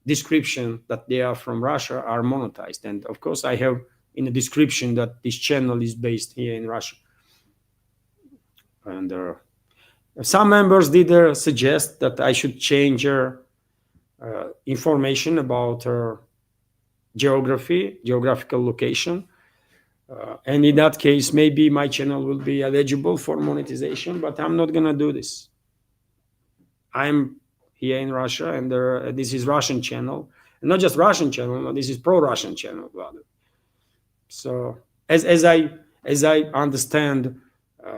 description that they are from Russia are monetized. And of course, I have in the description that this channel is based here in Russia. And some members did suggest that I should change information about geographical location. And in that case, maybe my channel will be eligible for monetization, but I'm not going to do this. I'm here in Russia, and this is Russian channel, and not just Russian channel. No, this is pro-Russian channel, rather. So, as I understand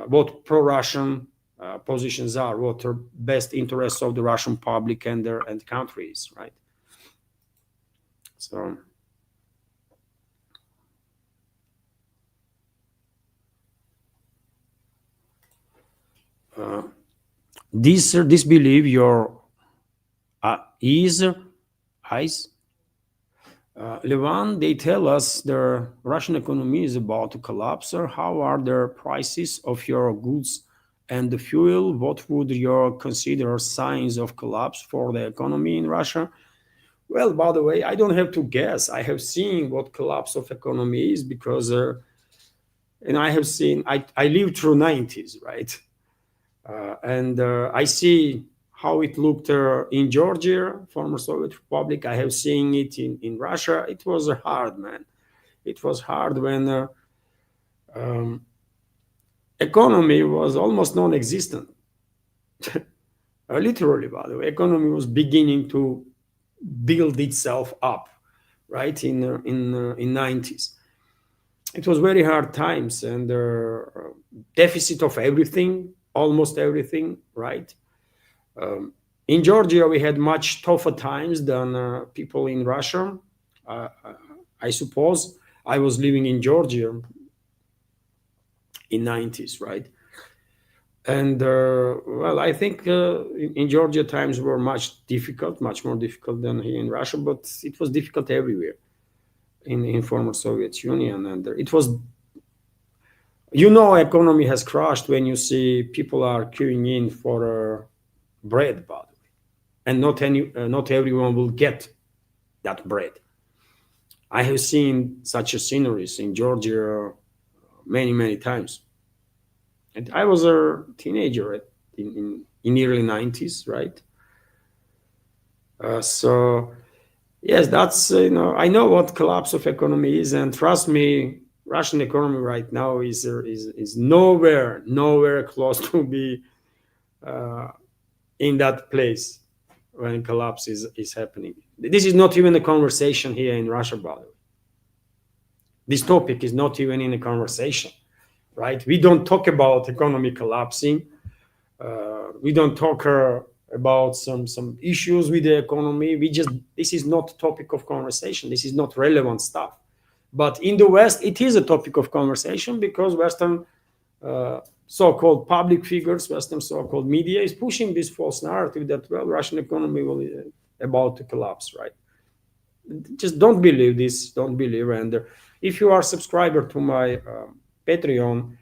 what pro-Russian positions are, what are best interests of the Russian public and countries, right? So. This belief your eyes. Levan, they tell us the Russian economy is about to collapse. How are the prices of your goods and the fuel? What would you consider signs of collapse for the economy in Russia? Well, by the way, I don't have to guess. I have seen what collapse of economy is because, and I have seen, I lived through 90s, right? And I see how it looked in Georgia, former Soviet Republic. I have seen it in Russia. It was hard, man. It was hard when economy was almost non-existent. Literally, by the way, economy was beginning to build itself up, right, in 90s. It was very hard times, and deficit of everything, almost everything, right? In Georgia, we had much tougher times than people in Russia. I suppose I was living in Georgia in 90s, right? And well, I think in Georgia times were much more difficult than here in Russia, but it was difficult everywhere in former Soviet Union. And it was, economy has crashed when you see people are queuing in for bread, by the way, and not everyone will get that bread. I have seen such a sceneries in Georgia many times. And I was a teenager in early 90s, right? So yes, that's I know what collapse of economy is, and trust me, Russian economy right now is nowhere close to be in that place when collapse is happening. This is not even a conversation here in Russia, by the way. This topic is not even in a conversation. right? We don't talk about economy collapsing. We don't talk about some issues with the economy. This is not topic of conversation. This is not relevant stuff. But in the West, it is a topic of conversation because Western so-called public figures, Western so-called media is pushing this false narrative that, well, Russian economy will about to collapse, right? Just don't believe this. Don't believe. And if you are a subscriber to my Patreon,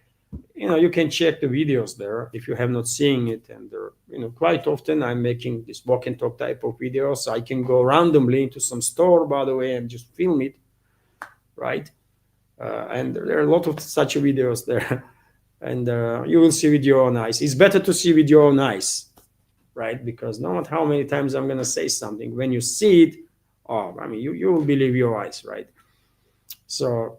you can check the videos there if you have not seen it. And quite often I'm making this walk and talk type of videos. I can go randomly into some store, by the way, and just film it, right? And there are a lot of such videos there. And you will see with your own eyes. It's better to see with your own eyes, right? Because no matter how many times I'm going to say something, when you see it, you will believe your eyes, right? So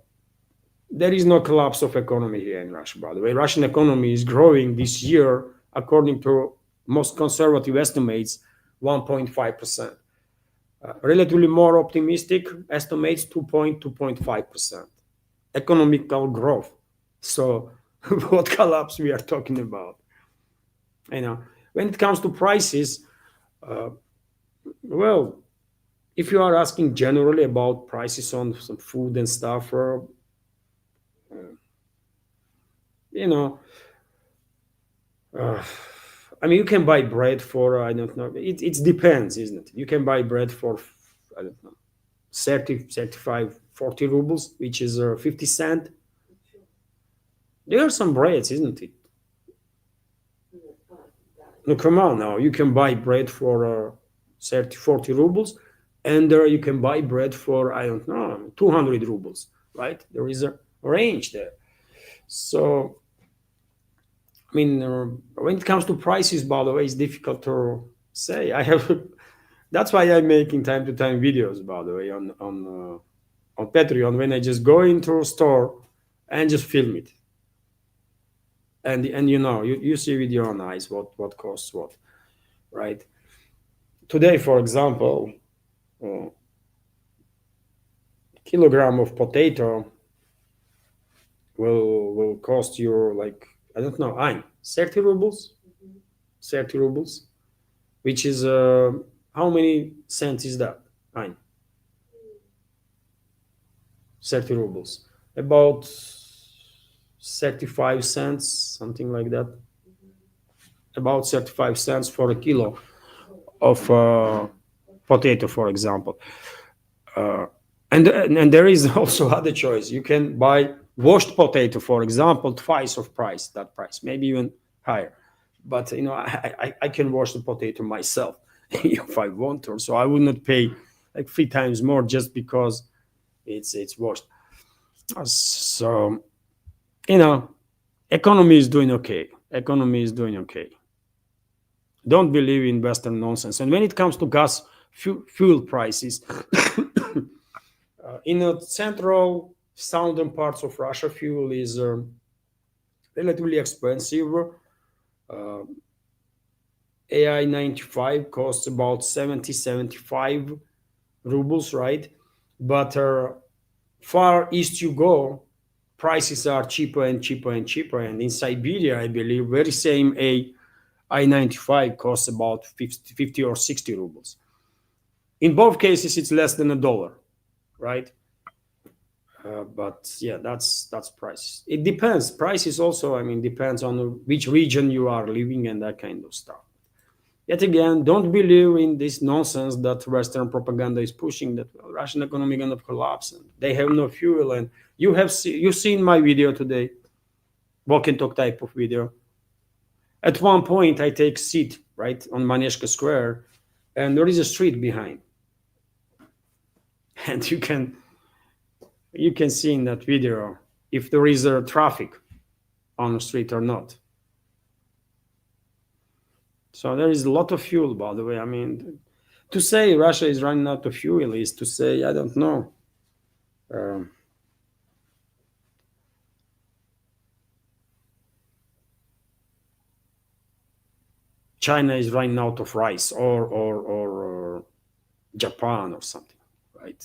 there is no collapse of economy here in Russia, by the way. Russian economy is growing this year, according to most conservative estimates, 1.5%. Relatively more optimistic estimates 2.5% economical growth. So what collapse we are talking about? When it comes to prices, well, if you are asking generally about prices on some food and stuff, you can buy bread for, I don't know, it depends, isn't it? You can buy bread for, I don't know, 30, 35, 40 rubles, which is 50 cent. There are some breads, isn't it? No, come on now. You can buy bread for 30, 40 rubles, and you can buy bread for, I don't know, 200 rubles, right? There is a range there. So, when it comes to prices, by the way, it's difficult to say. That's why I'm making time to time videos, by the way, on Patreon, when I just go into a store and just film it. And you see with your own eyes what costs what, right? Today, for example, kilogram of potato will cost you, like, I don't know, 30 rubles, 30 rubles, which is how many cents is that? 30 rubles, about 35 cents, something like that. About 35 cents for a kilo of potato, for example. And there is also other choice. You can buy washed potato, for example, twice of that price, maybe even higher. But I can wash the potato myself if I want to, so I would not pay like 3 times more just because it's washed. So economy is doing okay. Economy is doing okay. Don't believe in Western nonsense. And when it comes to gas fuel prices, in the central southern parts of Russia, fuel is relatively expensive. AI 95 costs about 75 rubles, right? But far east you go, prices are cheaper and cheaper and cheaper. And in Siberia, I believe, very same I-95 costs about 50 or 60 rubles. In both cases, it's less than $1, right? But yeah, that's price. It depends. Price is also, depends on which region you are living and that kind of stuff. Yet again, don't believe in this nonsense that Western propaganda is pushing, that Russian economy is going to collapse and they have no fuel. And you've seen my video today, walk and talk type of video. At one point, I take seat right on Maneshka Square, and there is a street behind, and you can see in that video if there is a traffic on the street or not. So there is a lot of fuel, by the way. To say Russia is running out of fuel is to say, I don't know. China is running out of rice, or Japan or something, right?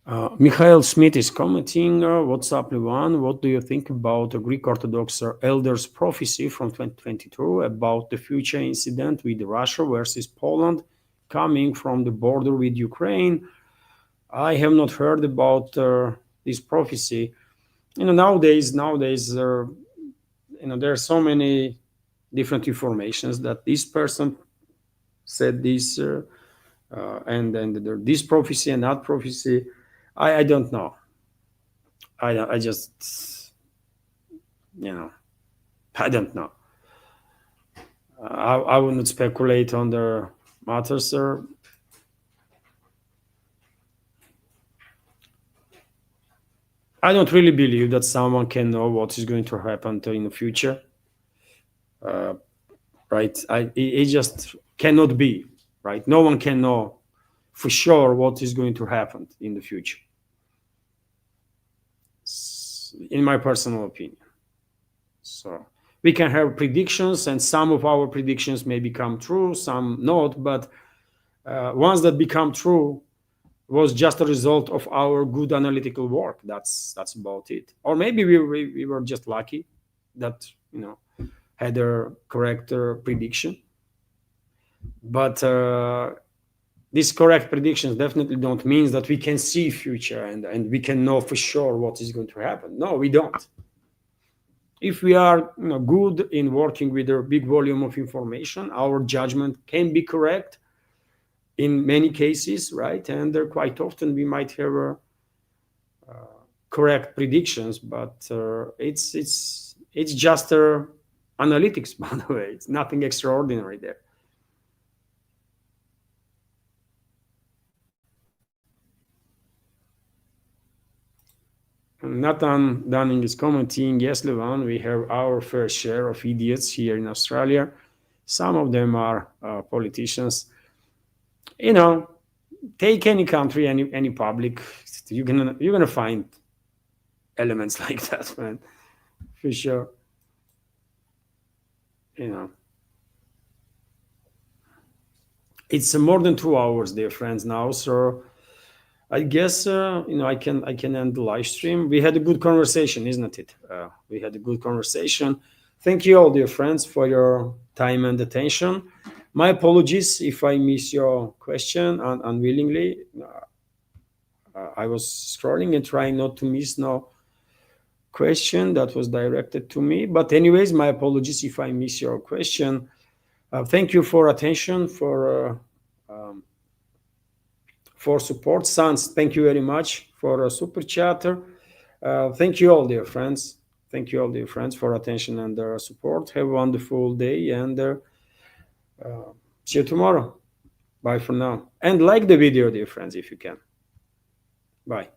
Mikhail Smith is commenting, what's up, Levan? What do you think about the Greek Orthodox elders' prophecy from 2022 about the future incident with Russia versus Poland coming from the border with Ukraine? I have not heard about this prophecy. Nowadays, there are so many different informations that this person said this, and this prophecy and that prophecy. I don't know. I just, I don't know. I would not speculate on the matters, sir. I don't really believe that someone can know what is going to happen in the future. Right? It just cannot be, right? No one can know for sure what is going to happen in the future, in my personal opinion. So we can have predictions, and some of our predictions may become true, some not, but ones that become true was just a result of our good analytical work. That's about it. Or maybe we were just lucky that had a correct prediction. But these correct predictions definitely don't mean that we can see future and we can know for sure what is going to happen. No, we don't. If we are good in working with a big volume of information, our judgment can be correct in many cases, right? And quite often we might have correct predictions, but it's just analytics, by the way. It's nothing extraordinary there. Nathan Dunning is commenting, yes, Levan, we have our fair share of idiots here in Australia. Some of them are politicians. Take any country, any public, you're gonna find elements like that, man, for sure. It's more than 2 hours, dear friends, now, so I guess I can end the live stream. We had a good conversation, isn't it? We had a good conversation. Thank you all, dear friends, for your time and attention. My apologies if I miss your question unwillingly. I was scrolling and trying not to miss no question that was directed to me. But anyways, my apologies if I miss your question. Thank you for attention, for support. Sans, thank you very much for a super chatter. Thank you all, dear friends. Thank you all, dear friends, for attention and support. Have a wonderful day, and see you tomorrow. Bye for now. And like the video, dear friends, if you can. Bye.